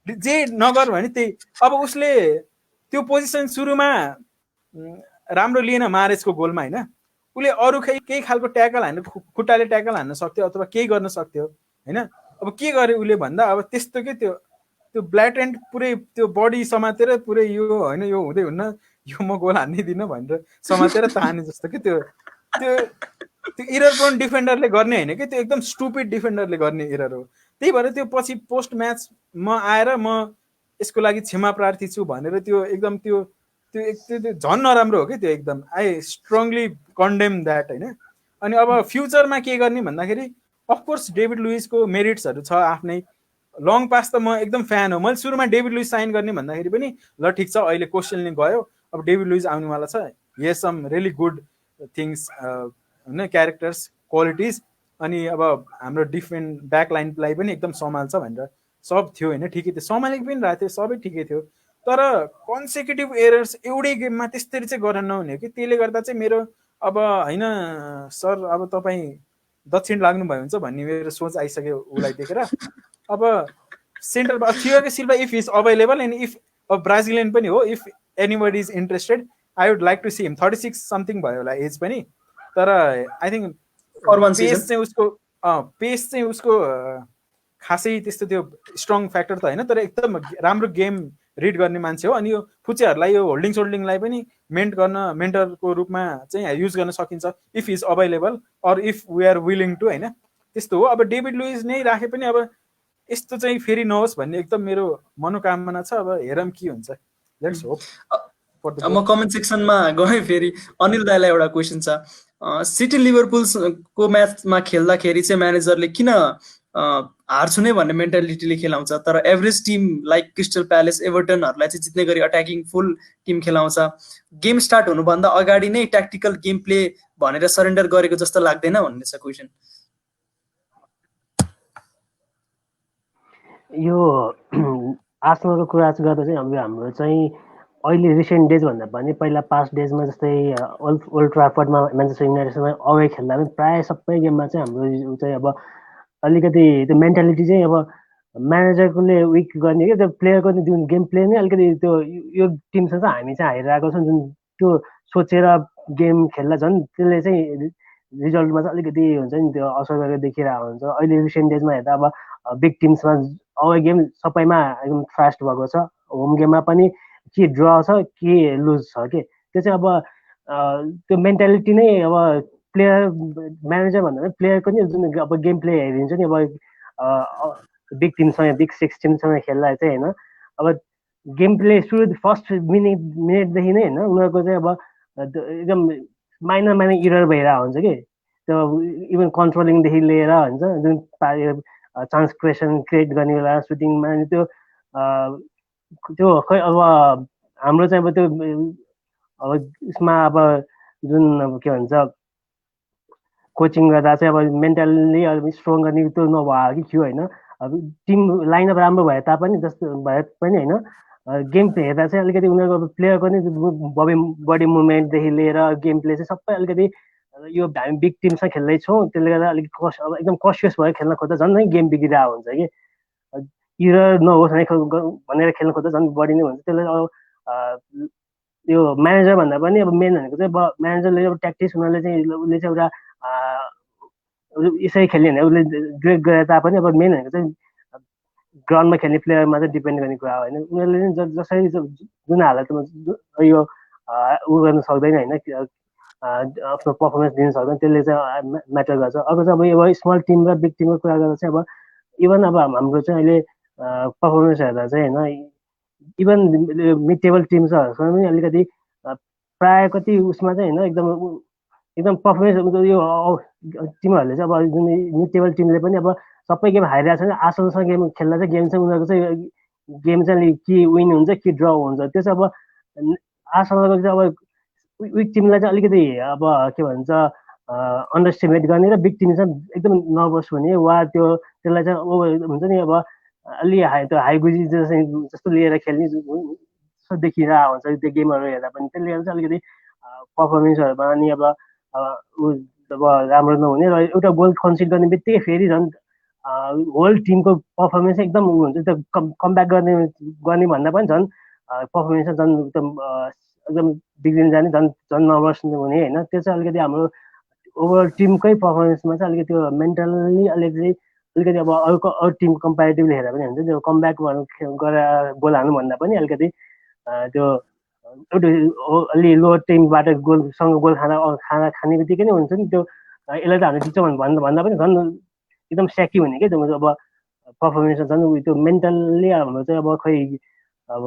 जे नगर भने त्यही. अब उसले त्यो पोजिसन सुरुमा राम्रो लिएन मारेजको गोलमा होइन, उसले अरू केही खालको ट्याकल हान्नु, खुट्टाले ट्याकल हान्न सक्थ्यो अथवा केही गर्न सक्थ्यो होइन. अब के गर्यो उसले भन्दा अब त्यस्तो के त्यो ब्ल्याटेन्ट पुरै त्यो बडी समातेर पुरै यो होइन यो हुँदै हुन्न यो म गोल हान्नै दिनँ भनेर समातेर ताने जस्तो कि त्यो त्यो त्यो इरर प्रोन डिफेन्डरले गर्ने होइन कि त्यो एकदम स्टुपिड डिफेन्डरले गर्ने इरर हो. त्यही भएर त्यो पछि पोस्ट म्याच म आएर म यसको लागि क्षमा प्रार्थी छु भनेर त्यो एकदम त्यो त्यो त्यो झन् नराम्रो हो कि त्यो एकदम आई स्ट्रङली कन्डेम द्याट होइन। अनि अब फ्युचरमा के गर्ने भन्दाखेरि अफकोर्स डेभिड लुइसको मेरिट्सहरू छ आफ्नै। लङ पास त म एकदम फ्यान हो। मैले सुरुमा डेभिड लुइस साइन गर्ने भन्दाखेरि पनि ल ठिक छ अहिले कोस्टेलले गयो अब डेभिड लुइस आउनेवाला छ, हे सम रियली गुड थिङ्स होइन क्यारेक्टर्स क्वालिटिज। अनि अब हाम्रो डिफेन्ड ब्याक लाइनलाई पनि एकदम सम्हाल्छ भनेर सब थियो होइन, ठिकै थियो, सम्हालेको पनि रहेको थियो, सबै ठिकै थियो। तर कन्सेक्युटिभ एरर्स एउटै गेममा त्यसरी चाहिँ गर्न नहुने हो कि। त्यसले गर्दा चाहिँ मेरो अब होइन सर अब तपाईँ दक्षिण लाग्नुभयो हुन्छ भन्ने मेरो सोच आइसक्यो उसलाई देखेर। अब सेन्टर थियो कि Silva if is available and if अब ब्राजिलियन पनि हो, if anybody is interested I would like to see him. 36 something भयो होला एज पनि। तर आई थिङ्क पेस चाहिँ उसको खासै त्यस्तो त्यो स्ट्रङ फ्याक्टर त होइन, तर एकदम राम्रो गेम रिड गर्ने मान्छे हो। अनि यो फुचेहरूलाई यो होल्डिङ सोल्डिङलाई पनि मेन्टरको रूपमा चाहिँ युज गर्न सकिन्छ if is available or if we are willing to होइन, त्यस्तो हो। अब डेभिड लुइस नै राखे पनि अब यस्तो चाहिँ फेरि नहोस् भन्ने एकदम मेरो मनोकामना छ। अब हेरौँ के हुन्छ, लेट्स होप। म कमेन्ट सेक्सनमा गएँ फेरि अनिल दाईलाई एउटा क्वेसन छ। सिटी लिभरपुलको म्याचमा खेल्दाखेरि चाहिँ म्यानेजरले किन हार्छु नै भन्ने मेन्टालिटीले खेलाउँछ, तर average team like Crystal Palace एभर्टनहरूलाई चाहिँ जित्ने गरी अट्याकिङ फुल टिम खेलाउँछ। गेम स्टार्ट हुनुभन्दा अगाडि नै ट्याक्टिकल गेम प्ले भनेर सरेन्डर गरेको जस्तो लाग्दैन भन्ने छ क्वेसन। यो आर्सेनलको कुरा गर्दा चाहिँ अब हाम्रो चाहिँ अहिले रिसेन्ट डेज भन्दा पनि पहिला पास्ट डेजमा जस्तै ओल्ड ट्राफर्डमा म्यान्चेस्टर युनाइटेडसँग अवे खेल्दा पनि प्रायः सबै गेममा चाहिँ हाम्रो चाहिँ अब अलिकति त्यो मेन्टालिटी चाहिँ अब म्यानेजरले विक गर्ने क्या, त्यो प्लेयरको जुन गेम प्ले नै अलिकति त्यो यो टिमसँग हामी चाहिँ हारिरहेको छौँ जुन त्यो सोचेर गेम खेल्दा झन् त्यसले चाहिँ रिजल्टमा चाहिँ अलिकति हुन्छ नि त्यो असर गरेर देखिरहेको हुन्छ। अहिले रिसेन्ट डेजमा हेर्दा अब बिग टिम्समा अवे गेम सबैमा एकदम फास्ट भएको छ, होम गेममा पनि के ड्र छ के लुज छ के। त्यो चाहिँ अब त्यो मेन्टालिटी नै अब प्लेयर म्यानेजर भन्दा पनि प्लेयरको नि जुन अब गेम प्ले हेरिन्छ नि अब बिग टिमसँग बिग 6 टिमसँग खेल्दा चाहिँ होइन अब गेम प्ले सुरु फर्स्ट मिनटदेखि नै होइन उनीहरूको चाहिँ अब एकदम माइनर इरर भइरहेको हुन्छ कि। त्यो इभन कन्ट्रोलिङदेखि लिएर हुन्छ जुन चान्स क्रिएट गर्ने बेला सुटिङमा त्यो त्यो खै अब हाम्रो चाहिँ अब त्यो अब यसमा अब जुन अब के भन्छ कोचिङ गर्दा चाहिँ अब मेन्टल्ली अलिक स्ट्रङ गर्ने त्यो नभयो कि थियो होइन। अब टिम लाइनअप राम्रो भए तापनि जस्तो भए पनि होइन गेम हेर्दा चाहिँ अलिकति उनीहरूको प्लेयरको नि बडी मुभमेन्टदेखि लिएर गेम प्ले चाहिँ सबै अलिकति यो हामी बिग टिमसँग खेल्दैछौँ त्यसले गर्दा अलिक अब एकदम कसियस भएर खेल्न खोज्दा झन् नै गेम बिग्रिरहेको हुन्छ कि। इरर नहोस् भनेर खेल्न खोज्दा झन् बढी नै हुन्छ। त्यसले अब यो म्यानेजर भन्दा पनि अब मेन भनेको चाहिँ अब म्यानेजरले अब ट्याक्टिक्स उनीहरूले चाहिँ उसले चाहिँ एउटा यसरी खेल्ने भने उसले डिरेक्ट गरे तापनि अब मेन भनेको चाहिँ ग्राउन्डमा खेल्ने प्लेयरमा चाहिँ डिपेन्ड गर्ने कुरा हो होइन। उनीहरूले चाहिँ जसरी जुन हालतमा यो उ गर्न सक्दैन होइन आफ्नो पर्फर्मेन्स दिन सक्दैन, त्यसले चाहिँ म्याटर गर्छ। अर्को चाहिँ अब स्मल टिम र बिग टिमको कुरा गर्दा चाहिँ अब इभन अब हाम्रो चाहिँ अहिले पर्फर्मेन्स हेर्दा चाहिँ होइन इभन मिड टेबल टिम्सहरूसँग पनि अलिकति प्रायः कति उसमा चाहिँ होइन एकदम पर्फर्मेन्स यो टिमहरूले चाहिँ अब जुन मिड टेबल टिमले पनि अब सबै गेम हारिरहेको छ। आर्सेनलसँग गेम खेल्दा चाहिँ गेम चाहिँ उनीहरूको चाहिँ गेम चाहिँ कि विन हुन्छ कि ड्र हुन्छ। त्यो चाहिँ अब आर्सेनलको चाहिँ अब विक टिमलाई चाहिँ अलिकति अब के भन्छ अन्डरस्टिमेट गर्ने र बिग टिम चाहिँ एकदम नर्भस हुने वा त्यसलाई चाहिँ हुन्छ नि अब अलि त्यो हाइगुजी जस्तो लिएर खेल्ने जस्तो देखिरहेको हुन्छ त्यो गेमहरू हेर्दा पनि। त्यसले गर्दा चाहिँ अलिकति पर्फर्मेन्सहरूमा अनि अब राम्रो नहुने र एउटा गोल कन्सिड गर्ने बित्तिकै फेरि झन् होल टिमको पर्फर्मेन्स एकदम उ हुन्छ। त्यो कमब्याक गर्ने भन्दा पनि झन् पर्फर्मेन्स झन् एकदम बिग्रिन जाने झन् नर्भस हुने होइन। त्यो चाहिँ अलिकति हाम्रो ओभरअल टिमकै पर्फर्मेन्समा चाहिँ अलिकति त्यो मेन्टल्ली अलिकति अब अरू टिमको कम्पेरिटिभली हेरेर पनि हुन्छ त्यो कमब्याक गरेर गोल हाल्नु भन्दा पनि अलिकति त्यो एउटा अलि लोवर टिमबाट गोलसँग गोल खाने बित्तिकै नै हुन्छ नि त्यो यसलाई त हामीले जित्छौँ भन्दा पनि झन् एकदम स्याकी हुने क्या त्यो अब पर्फर्मेन्स झन् त्यो मेन्टल्ली हाम्रो चाहिँ अब खै अब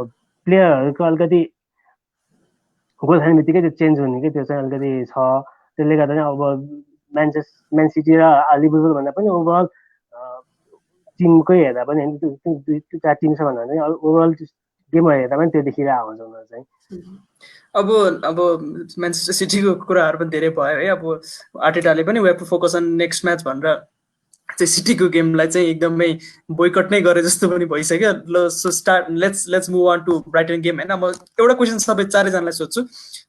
प्लेयरहरूको अलिकति गोल खाने बित्तिकै त्यो चेन्ज हुने कि त्यो चाहिँ अलिकति छ। त्यसले गर्दा चाहिँ अब म्यान सिटी र लिभरपुल भन्दा पनि ओभरअल टिमकै हेर्दा पनि होइन दुई चार टिम छ भन्दा पनि ओभरअल गेमहरू हेर्दा पनि त्यो देखिरहेको हुन्छ उनीहरू चाहिँ। अब म्यान्चेस्टर सिटीको कुराहरू पनि धेरै भयो है। अब आर्टेटाले पनि we have to focus on next match भनेर चाहिँ सिटीको गेमलाई चाहिँ एकदमै बोयकट नै गरे जस्तो पनि भइसक्यो। ल so start let's move on to Brighton game होइन। म एउटा क्वेसन सबै चारैजनालाई सोध्छु।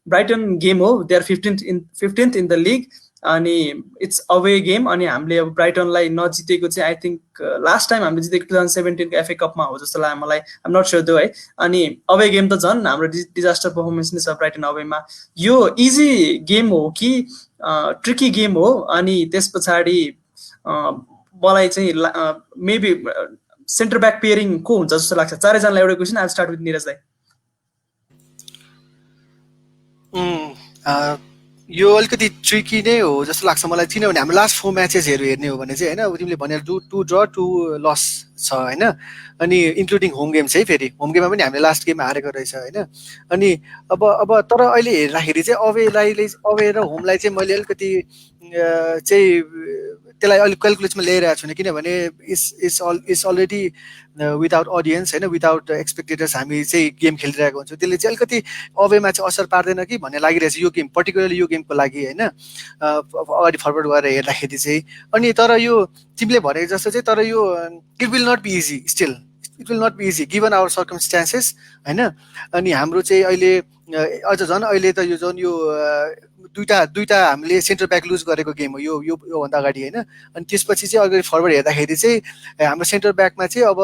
ब्राइटन गेम हो, they are 15th in the league अनि इट्स अवे गेम अनि हामीले अब ब्राइटनलाई नजितेको चाहिँ आई थिङ्क लास्ट टाइम हामीले जितेको 2017 को एफए कपमा हो जस्तो लाग्यो मलाई, आइ एम नट स्योर दो है। अनि अवे गेम त झन् हाम्रो डिजास्टर पर्फर्मेन्स नै छ ब्राइटन अवेमा। यो इजी गेम हो कि ट्रिकी गेम हो? अनि त्यस पछाडि मलाई चाहिँ मेबी सेन्टर ब्याक पेयरिङ को हुन्छ जस्तो लाग्छ? चारैजनालाई एउटा question. I start with Niraj दाइ। यो अलिकति ट्रिकी नै हो जस्तो लाग्छ मलाई, किनभने हाम्रो लास्ट 4 म्याचेसहरू हेर्ने हो भने चाहिँ होइन, अब तिमीले भने 2 ड्र 2 लस छ होइन, अनि इन्क्लुडिङ होम गेम चाहिँ फेरि होम गेममा पनि हामीले लास्ट गेम हारेको रहेछ होइन। अनि अब तर अहिले हेर्दाखेरि चाहिँ अवे र होमलाई चाहिँ मैले अलिकति चाहिँ त्यसलाई अलिक क्यालकुलेसनमा ल्याइरहेको छुइनँ, किनभने इट्स अलरेडी विदाउट अडियन्स होइन, विदाउट एक्सपेक्टेटर्स हामी चाहिँ गेम खेलिरहेको हुन्छौँ। त्यसले चाहिँ अलिकति अवेमा चाहिँ असर पार्दैन कि भन्ने लागिरहेछ यो गेम, पर्टिकुलरली यो गेमको लागि होइन, अगाडि फरवर्ड गरेर हेर्दाखेरि चाहिँ। अनि तर यो तिमीले भनेको जस्तो चाहिँ तर यो it will not be easy, still it will not be easy given our circumstances होइन। अनि हाम्रो चाहिँ अहिले अझ झन् अहिले त यो झन् यो दुईटा हामीले सेन्टर ब्याक लुज गरेको गेम हो योभन्दा अगाडि होइन। अनि त्यसपछि चाहिँ अगाडि फरवर्ड हेर्दाखेरि चाहिँ हाम्रो सेन्टर ब्याकमा चाहिँ अब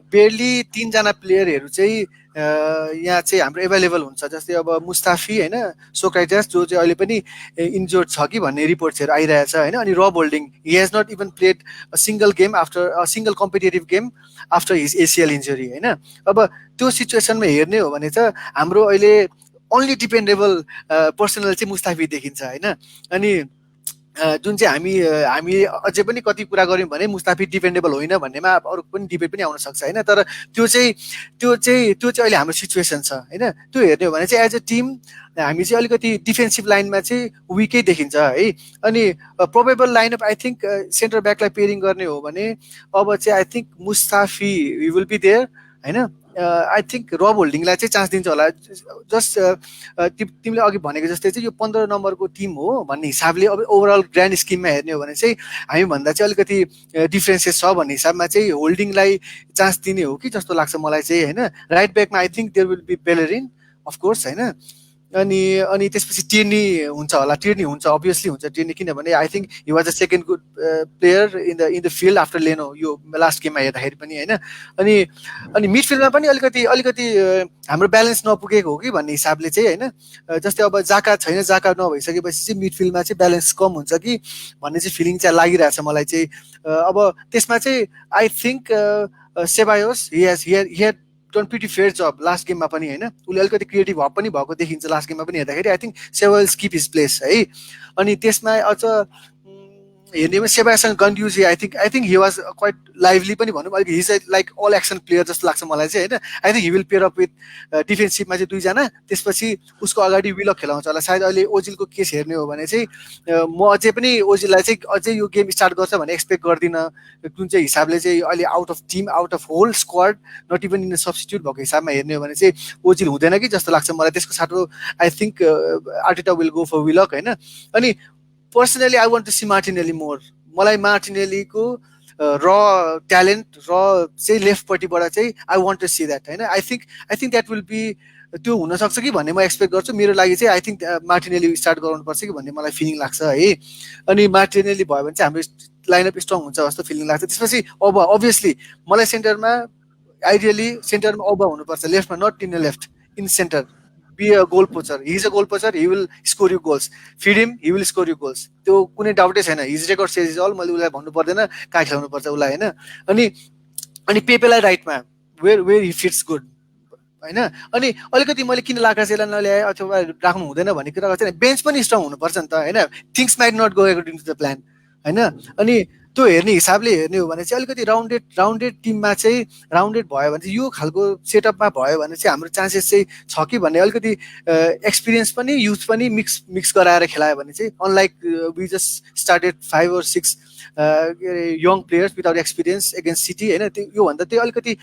बेयरली 3 जना प्लेयरहरू चाहिँ यहाँ चाहिँ हाम्रो एभाइलेबल हुन्छ, जस्तै अब मुस्ताफी होइन, सोक्राइटस जो चाहिँ अहिले पनि इन्जोर्ड छ कि भन्ने रिपोर्ट्सहरू आइरहेछ होइन। अनि Rob Holding he has not even played a single game after a single competitive game after his ACL injury होइन। अब त्यो सिचुएसनमा हेर्ने हो भने चाहिँ हाम्रो अहिले ओन्ली डिपेन्डेबल पर्सनल चाहिँ मुस्ताफी देखिन्छ होइन। अनि जुन चाहिँ हामी अझै पनि कति कुरा गऱ्यौँ भने मुस्ताफी डिपेन्डेबल होइन भन्नेमा अरू पनि डिबेट पनि आउन सक्छ होइन। तर त्यो चाहिँ अहिले हाम्रो सिचुएसन छ होइन। त्यो हेर्ने हो भने चाहिँ एज अ टिम हामी चाहिँ अलिकति डिफेन्सिभ लाइनमा चाहिँ विकै देखिन्छ है। अनि probable lineup I think centre ब्याकलाई पेयरिङ गर्ने हो भने अब चाहिँ I think Mustafi will be there होइन। आई थिङ्क रब होल्डिङलाई चाहिँ चान्स दिन्छ होला, जस्ट तिमीले अघि भनेको जस्तै चाहिँ यो 15 नम्बरको टिम हो भन्ने हिसाबले अब ओभरअल ग्रान्ड स्किममा हेर्ने हो भने चाहिँ हामीभन्दा चाहिँ अलिकति डिफ्रेन्सेस छ भन्ने हिसाबमा चाहिँ होल्डिङलाई चान्स दिने हो कि जस्तो लाग्छ मलाई चाहिँ होइन। राइट ब्याकमा I think there will be Bellerin of course होइन। अनि त्यसपछि टिर्नी हुन्छ होला, टिर्नी हुन्छ अभियसली हुन्छ टिर्नी, किनभने I think he was the second good player in the field after लेनो यो लास्ट गेममा हेर्दाखेरि पनि होइन। अनि मिडफिल्डमा पनि अलिकति हाम्रो ब्यालेन्स नपुगेको हो कि भन्ने हिसाबले चाहिँ होइन। जस्तै अब जाका छैन, जाका नभइसकेपछि चाहिँ मिडफिल्डमा चाहिँ ब्यालेन्स कम हुन्छ कि भन्ने चाहिँ फिलिङ चाहिँ लागिरहेछ मलाई चाहिँ। अब त्यसमा चाहिँ I think Ceballos he had done pretty fair job last गेममा पनि होइन। उसले अलिकति क्रिएटिभ हब पनि भएको देखिन्छ लास्ट गेममा पनि हेर्दाखेरि। I think Seba will keep his place है। अनि त्यसमा अझ हेर्नेमा सेबासँग Guendouzi I think he was quite lively पनि भनौँ, अलिक his like all action player जस्तो लाग्छ मलाई चाहिँ होइन। I think he will pair up with डिफेन्सिभमा चाहिँ 2 जना, त्यसपछि उसको अगाडि विलक खेलाउँछ होला सायद। अहिले ओजिलको केस हेर्ने हो भने चाहिँ म अझै पनि ओजिललाई चाहिँ अझै यो गेम स्टार्ट गर्छ भन्ने एक्सपेक्ट गर्दिनँ, जुन चाहिँ हिसाबले चाहिँ अहिले out of team out of whole squad not even in substitute भएको हिसाबमा हेर्ने हो भने चाहिँ ओजिल हुँदैन कि जस्तो लाग्छ मलाई। त्यसको साथो I think Arteta will go for Willock होइन। अनि personally I want to see Martinelli more. मलाई मार्टिनेलीको र ट्यालेन्ट र चाहिँ लेफ्टपट्टिबाट चाहिँ I want to see that होइन। I think that will be त्यो हुनसक्छ कि भन्ने म एक्सपेक्ट गर्छु। मेरो लागि चाहिँ आई थिङ्क मार्टिनेली स्टार्ट गराउनुपर्छ कि भन्ने मलाई फिलिङ लाग्छ है। अनि मार्टिनेली भयो भने चाहिँ हाम्रो लाइनअप स्ट्रङ हुन्छ जस्तो फिलिङ लाग्छ। त्यसपछि अब अभियसली मलाई सेन्टरमा आइडियली सेन्टरमा अब हुनुपर्छ, लेफ्टमा not in left in centre. Be a goal poacher, he is a goal poacher, he will score you goals, feed him he will score you goals, त्यो कुनै डाउटै छैन। His record says is all, मैले उसलाई भन्नु पर्दैन कहाँ खेलाउनु पर्छ उसलाई होइन। अनि पेपेलाई राइटमा वेयर हि फिट्स गुड होइन। अनि अलिकति मैले किन लाकासेलाई नल्याएँ अथवा राख्नु हुँदैन भन्ने कुरा गर्छ नि, बेन्च पनि स्ट्रङ हुनुपर्छ नि त होइन। Things might not go according to the plan होइन। अनि त्यो हेर्ने हिसाबले हेर्ने हो भने चाहिँ अलिकति राउन्डेड टिममा चाहिँ राउन्डेड भयो भने चाहिँ यो खालको सेटअपमा भयो भने चाहिँ हाम्रो चान्सेस चाहिँ छ कि भन्ने अलिकति एक्सपिरियन्स पनि युथ पनि मिक्स गराएर खेलायो भने चाहिँ unlike we just started 5 or 6 young players without experience against City होइन योभन्दा त्यो अलिकति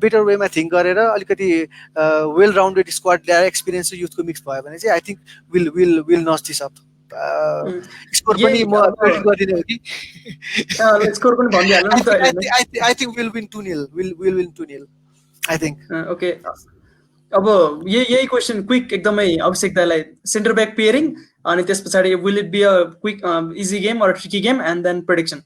बेटर वेमा थिङ्क गरेर अलिकति वेल राउन्डेड स्क्वाड ल्याएर एक्सपिरियन्स र युथको मिक्स भयो भने चाहिँ I think will notch this up score पनि म प्रेडिक्ट गरिदिने हो कि स्कोर पनि भनिहाल्नु नि त I think will win 2-0 will win 2-0 I think okay अब यही क्वेसन क्विक एकदमै अभिषेक दाइलाई सेन्टर ब्याक पेयरिङ अनि त्यस पछाडि will it be a quick easy game or tricky game and then prediction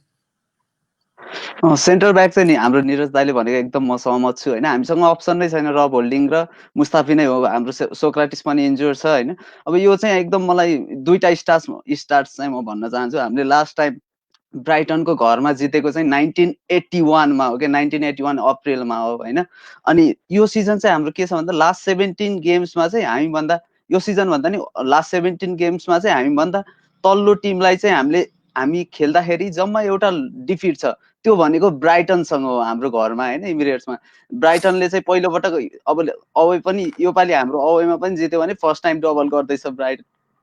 centre back चाहिँ नि हाम्रो निरज दाइले भनेको एकदम म सहमत छु होइन हामीसँग अप्सन नै छैन रब होल्डिङ र मुस्ताफी नै हो हाम्रो सोक्राटिस पनि इन्जुर छ होइन अब यो चाहिँ एकदम मलाई दुईटा स्टार्स चाहिँ म भन्न चाहन्छु हामीले लास्ट टाइम ब्राइटनको घरमा जितेको चाहिँ 1981 हो कि 1981 अप्रिलमा हो होइन अनि यो सिजन चाहिँ हाम्रो के छ भन्दा लास्ट 17 गेम्समा चाहिँ हामीभन्दा यो सिजन भन्दा नि लास्ट 17 गेम्समा चाहिँ हामीभन्दा तल्लो टिमलाई चाहिँ हामी खेल्दाखेरि जम्मा एउटा डिफिट छ त्यो भनेको ब्राइटनसँग हो हाम्रो घरमा होइन इमिरेट्समा ब्राइटनले चाहिँ पहिलोपटक अवे पनि योपालि हाम्रो अवेमा पनि जित्यो भने फर्स्ट टाइम डबल गर्दैछ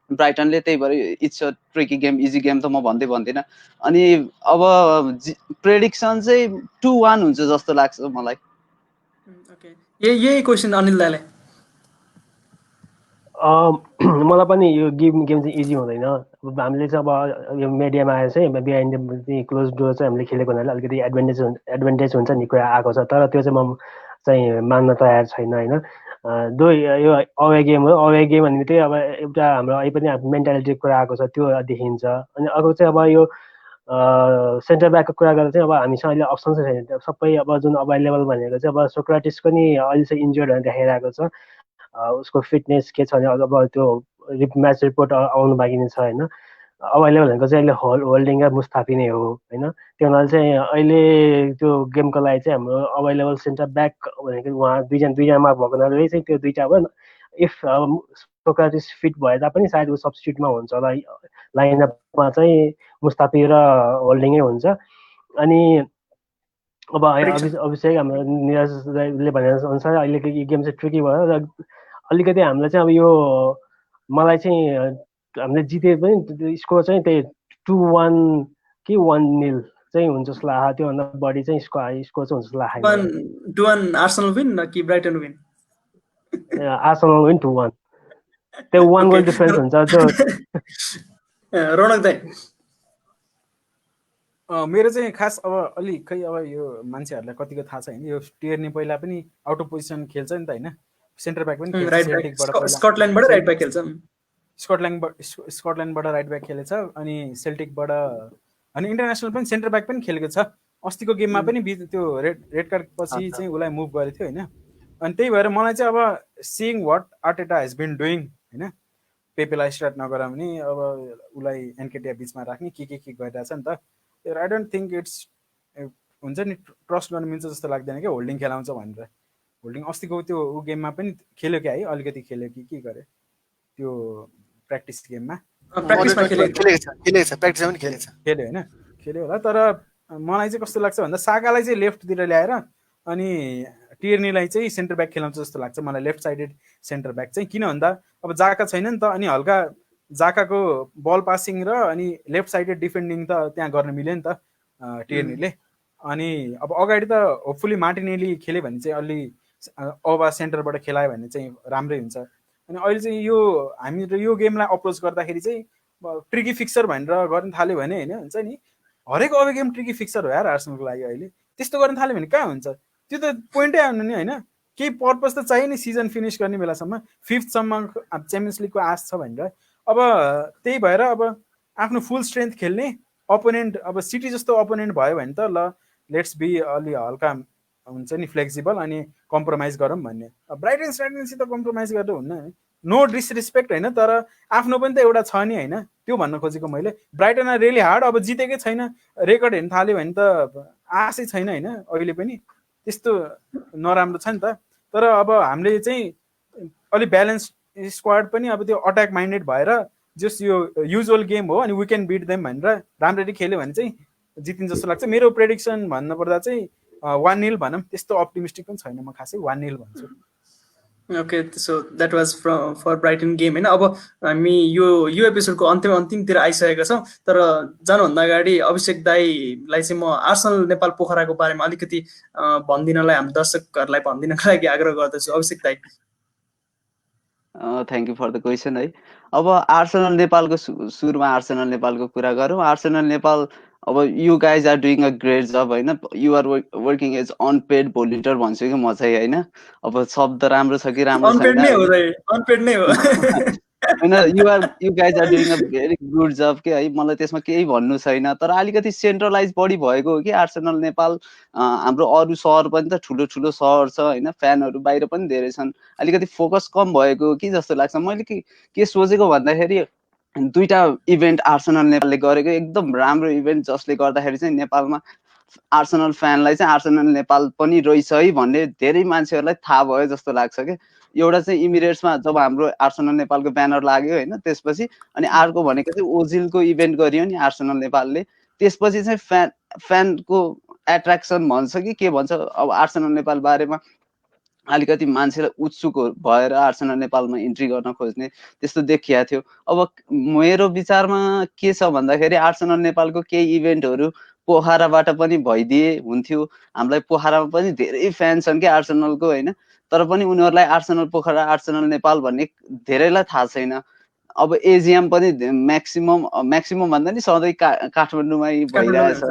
ब्राइटनले त्यही भएर it's a tricky game easy game त म भन्दिनँ अनि अब प्रेडिक्सन चाहिँ 2-1 हुन्छ जस्तो लाग्छ मलाई यही क्वेसन अनिल दाइलाई मलाई पनि यो गेम चाहिँ इजी हुँदैन अब हामीले चाहिँ अब यो मिडियामा आएर चाहिँ बिहाइन्ड क्लोज डोर चाहिँ हामीले खेलेको हुनाले अलिकति एडभान्टेज हुन्छ नि कुरा आएको छ तर त्यो चाहिँ म चाहिँ मान्न तयार छैन होइन यो अवे गेम हो अवे गेम भन्ने चाहिँ अब एउटा हाम्रो अहिले पनि मेन्टालिटीको कुरा आएको छ त्यो देखिन्छ अनि अर्को चाहिँ अब यो सेन्टर ब्याकको कुरा गर्दा चाहिँ अब हामीसँग अहिले अप्सन चाहिँ छैन सबै अब जुन अभाइलेबल भनेको चाहिँ अब सोक्राटिस पनि अहिले चाहिँ इन्जर्ड भनेर देखाइरहेको छ उसको फिटनेस के छ भने अब त्यो म्याच रिपोर्ट आउनु बाँकी नै छ होइन अभाइलेबल भनेको चाहिँ अहिले होल्डिङ र मुस्ताफी नै हो होइन त्यो हुनाले चाहिँ अहिले त्यो गेमको लागि चाहिँ हाम्रो अभाइलेबल सेन्टर ब्याक भनेको उहाँ दुईजनामा भएको हुनाले चाहिँ त्यो दुईवटा अब इफ सोक्राटिस फिट भए तापनि सायद ऊ सब्स्टिट्युटमा हुन्छ होला लाइनअपमा चाहिँ मुस्ताफी र होल्डिङै हुन्छ अनि अब अभिषेक हाम्रो निरजले भने अनुसार अहिलेको गेम चाहिँ ट्रिकी भयो र अलिकति हामीलाई चाहिँ अब यो मलाई चाहिँ हामीले जिते पनि स्कोर चाहिँ त्यही 2-1 कि 1-0 चाहिँ हुन्छ जस्तो लाग्छ त्योभन्दा बढी चाहिँ स्कोर चाहिँ हुन्छ जस्तो लाग्छ 2-1 आर्सेनल विन कि ब्राइटन विन आर्सेनल विन 2-1 त्यो 1 गोल डिफरेन्स हुन्छ त्यो रौनक दाइ मेरो चाहिँ खास अब अलि खै अब यो मान्छेहरूलाई कतिको थाहा छ होइन यो टियर्नी पहिला पनि आउट अफ पोजिसन खेल्छ नि त होइन सेन्टर ब्याक पनि स्कटल्यान्डबाट राइट ब्याक खेल्छ स्कटल्यान्डबाट राइट ब्याक खेलेछ अनि सेल्टिकबाट अनि इन्टरनेसनल पनि सेन्टर ब्याक पनि खेलेको छ अस्तिको गेममा पनि त्यो रेड कार्ड पछि चाहिँ उसलाई मुभ गरेको थियो होइन अनि त्यही भएर मलाई चाहिँ अब seeing what Arteta has been doing होइन पेपेलाई स्टार्ट नगरा पनि अब उसलाई एनकेटिया बिचमा राख्ने के गरिरहेछ नि त आई डोन्ट थिङ्क इट्स हुन्छ नि ट्रस्ट गर्नु मिल्छ जस्तो लाग्दैन क्या होल्डिङ खेलाउँछ भनेर होल्डिङ अस्तिको त्यो गेममा पनि खेल्यो क्या है अलिकति खेल्यो कि के गर्यो त्यो प्र्याक्टिस गेममा खेल्यो होला तर मलाई चाहिँ कस्तो लाग्छ भन्दा साकालाई चाहिँ लेफ्टतिर ल्याएर अनि टियर्नीलाई चाहिँ सेन्टर ब्याक खेलाउँछ जस्तो लाग्छ मलाई लेफ्ट साइडेड सेन्टर ब्याक चाहिँ किन भन्दा अब जाका छैन नि त अनि हल्का जाकाको बल पासिङ र अनि लेफ्ट साइडेड डिफेन्डिङ त त्यहाँ गर्न मिल्यो नि त टियर्नीले अनि अब अगाडि त होपफुली मार्टिनेली खेल्यो भने चाहिँ अलि अब सेन्टरबाट खेलायो भने चाहिँ राम्रै हुन्छ अनि अहिले चाहिँ यो हामी यो गेमलाई अप्रोच गर्दाखेरि चाहिँ ट्रिकी फिक्सर भनेर गर्न थाल्यो भने होइन हुन्छ नि हरेक अब गेम ट्रिकी फिक्सर हो यार आर्सेनलको लागि अहिले त्यस्तो गर्न थाल्यो भने कहाँ हुन्छ त्यो त पोइन्टै आउनु नि होइन केही पर्पज त चाहियो नि सिजन फिनिस गर्ने बेलासम्म 5th च्याम्पियन्स लिगको आश छ भनेर अब त्यही भएर अब आफ्नो फुल स्ट्रेन्थ खेल्ने अपोनेन्ट अब सिटी जस्तो अपोनेन्ट भयो भने त ल लेट्स बी अलि हल्का हुन्छ नि फ्लेक्सिबल अनि कम्प्रोमाइज गरौँ भन्ने ब्राइटनसित कम्प्रोमाइज गर्दा हुन्न नो डिसरेस्पेक्ट होइन तर आफ्नो पनि त एउटा छ नि होइन त्यो भन्न खोजेको मैले ब्राइटन रियली हार्ड अब जितेकै छैन रेकर्ड हेर्न थाल्यो भने त आशै छैन होइन अहिले पनि त्यस्तो नराम्रो छ नि त तर अब हामीले चाहिँ अलिक ब्यालेन्स स्क्वाड पनि अब त्यो अट्याक माइन्डेड भएर जस यो युजुअल गेम हो अनि वी क्यान बिट देम भनेर राम्ररी खेल्यो भने चाहिँ जितिन्छ जस्तो लाग्छ। मेरो प्रेडिक्सन भन्नुपर्दा चाहिँ 1-0 भनौँ, त्यस्तो अप्टिमिस्टिक पनि छैन म खासै, 1-0 भन्छु। Okay, so that was for Brighton game होइन। अब हामी यो एपिसोडको अन्तिमतिर आइसकेका छौँ, तर जानुभन्दा अगाडि अभिषेक दाईलाई चाहिँ म आर्सेनल नेपाल पोखराको बारेमा अलिकति भनिदिनलाई, हाम्रो दर्शकहरूलाई भनिदिनको लागि आग्रह गर्दछु। अभिषेक दाई, thank you for the question है। अब आर्सेनल नेपालको सुरुमा आर्सेनल नेपालको कुरा गरौँ। आर्सेनल नेपाल, अब you guys are doing a great job होइन, you are working as unpaid volunteer भन्छु कि म चाहिँ होइन। अब शब्द राम्रो छ कि राम्रो अनपेड नै हो, अनपेड नै हो होइन, you guys are doing a very good job के है, मलाई त्यसमा केही भन्नु छैन। तर अलिकति सेन्ट्रलाइज बढी भएको हो कि आर्सेनल नेपाल। हाम्रो अरू सहर पनि त ठुलो ठुलो सहर छ होइन, फ्यानहरू बाहिर पनि धेरै छन्, अलिकति फोकस कम भएको हो कि जस्तो लाग्छ। मैले के सोचेको भन्दाखेरि 2टा इभेन्ट आर्सेनल नेपालले गरेको एकदम राम्रो इभेन्ट, जसले गर्दाखेरि चाहिँ नेपालमा आर्सेनल फ्यानलाई चाहिँ आर्सेनल नेपाल पनि रहेछ है भन्ने धेरै मान्छेहरूलाई थाहा भयो जस्तो लाग्छ कि। एउटा चाहिँ इमिरेट्समा जब हाम्रो आर्सेनल नेपालको ब्यानर लाग्यो होइन, त्यसपछि अनि अर्को भनेको चाहिँ ओजिलको इभेन्ट गरियो नि आर्सेनल नेपालले। त्यसपछि चाहिँ फ्यानको एट्र्याक्सन भन्छ कि के भन्छ, अब आर्सेनल नेपाल बारेमा अलिकति मान्छेलाई उत्सुक भएर आर्सेनल नेपालमा इन्ट्री गर्न खोज्ने त्यस्तो देखिया थियो। अब मेरो विचारमा के छ भन्दाखेरि आर्सेनल नेपालको केही इभेन्टहरू पोखराबाट पनि भइदिए हुन्थ्यो। हामीलाई पोखरामा पनि धेरै फ्यान छन् कि आर्सेनलको होइन, तर पनि उनीहरूलाई आर्सेनल पोखरा आर्सेनल नेपाल भन्ने धेरैलाई थाहा छैन। अब एजिएम पनि म्याक्सिमम भन्दा नि सधैँ काठमाडौँमै भइरहेछ।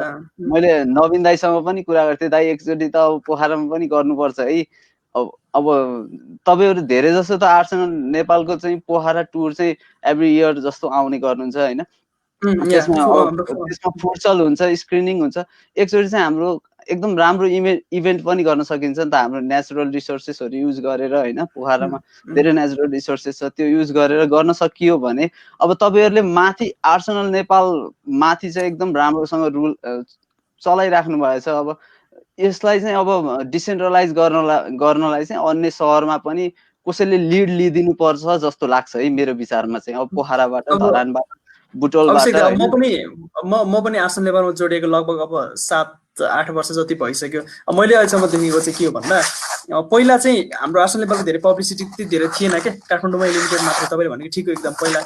मैले नवीन दाईसँग पनि कुरा गर्थेँ, दाई एकचोटि त अब पोखरामा पनि गर्नुपर्छ है। अब तपाईँहरू धेरै जस्तो त आर्सेनल नेपालको चाहिँ पोखरा टुर चाहिँ एभ्री इयर जस्तो आउने गर्नुहुन्छ होइन। त्यसमा फुटसल हुन्छ, स्क्रिनिङ हुन्छ। एकचोटि चाहिँ हाम्रो एकदम राम्रो इभेन्ट पनि गर्न सकिन्छ नि त, हाम्रो नेचुरल रिसोर्सेसहरू युज गरेर होइन। पोखरामा धेरै नेचुरल रिसोर्सेस छ, त्यो युज गरेर गर्न सकियो भने अब तपाईँहरूले माथि आर्सेनल नेपाल माथि चाहिँ एकदम राम्रोसँग रुल चलाइराख्नु भएछ। अब यसलाई चाहिँ अब डिसेन्ट्रलाइज गर्नलाई चाहिँ अन्य सहरमा पनि कसैले लिड लिइदिनु पर्छ जस्तो लाग्छ है मेरो विचारमा चाहिँ। अब पोखराबाट, धरानबाट, बुटोलबाट म पनि आर्सेनल नेपालमा जोडिएको लगभग अब 7-8 वर्ष जति भइसक्यो। मैले अहिलेसम्म देखेको चाहिँ के हो भन्दा, पहिला चाहिँ हाम्रो आर्सेनल नेपालको धेरै पब्लिसिटी त्यति धेरै थिएन क्या, काठमाडौँमै लिमिटेड मात्र। तपाईँले भनेको ठिक हो एकदम, पहिला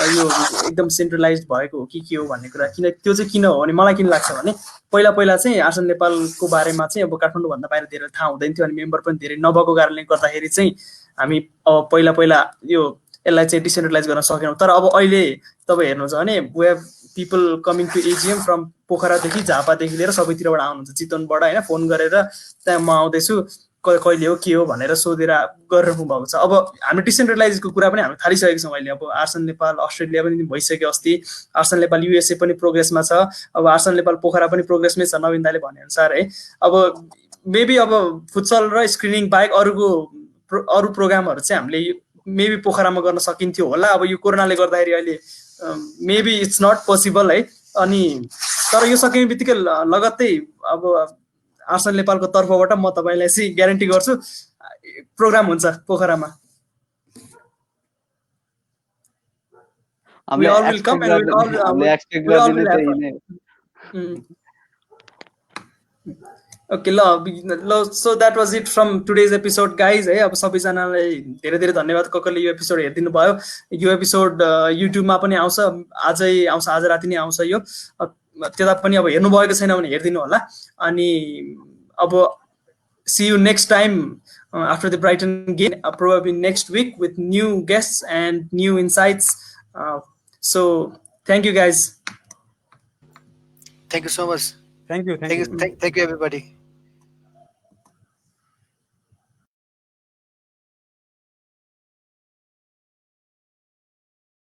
यो एकदम सेन्ट्रलाइज भएको हो कि के हो भन्ने कुरा। त्यो चाहिँ किन हो भने मलाई किन लाग्छ भने पहिला चाहिँ आर्सेनल नेपालको बारेमा चाहिँ अब काठमाडौँभन्दा बाहिर धेरै थाहा हुँदैन थियो, अनि मेम्बर पनि धेरै नभएको कारणले गर्दाखेरि चाहिँ हामी अब पहिला यो यसलाई चाहिँ डिसेन्ट्रलाइज गर्न सकेनौँ। तर अब अहिले तपाईँ हेर्नुहुन्छ भने we have people coming to AGM from पोखरादेखि झापादेखि लिएर सबैतिरबाट आउनुहुन्छ, चितवनबाट होइन। फोन गरेर त्यहाँ म आउँदैछु, कहिले हो के हो भनेर सोधेर गरिरहनु भएको छ। अब हामी डिसेन्ट्रलाइजको कुरा पनि हामी थालिसकेको छौँ अहिले। अब आर्सेनल नेपाल अस्ट्रेलिया पनि भइसक्यो अस्ति, आर्सेनल नेपाल युएसए पनि प्रोग्रेसमा छ, अब आर्सेनल नेपाल पोखरा पनि प्रोग्रेसमै छ नवीन दाले भनेअनुसार है। अब मेबी अब फुटसल र स्क्रिनिङ बाहेक अरू प्रोग्रामहरू चाहिँ हामीले मेबी पोखरामा गर्न सकिन्थ्यो होला। अब यो कोरोनाले गर्दाखेरि अहिले मेबी इट्स नट पोसिबल है। अनि तर यो सकिने बित्तिकै लगत्तै अब आर्सेनल नेपालको तर्फबाट म तपाईँलाई चाहिँ ग्यारेन्टी गर्छु प्रोग्राम हुन्छ पोखरामा। ओके ल so that was it from today's episode guys है। अब सबैजनालाई धेरै धेरै धन्यवाद कसले यो एपिसोड हेरिदिनु भयो। यो एपिसोड युट्युबमा पनि आउँछ, आज राति नै आउँछ यो। त्यता पनि अब हेर्नुभएको छैन भने हेरिदिनु होला। अनि अब see you next time after the Brighton game, probably next week with new guests and new insights. So thank you guys. Thank you so much. Thank you everybody.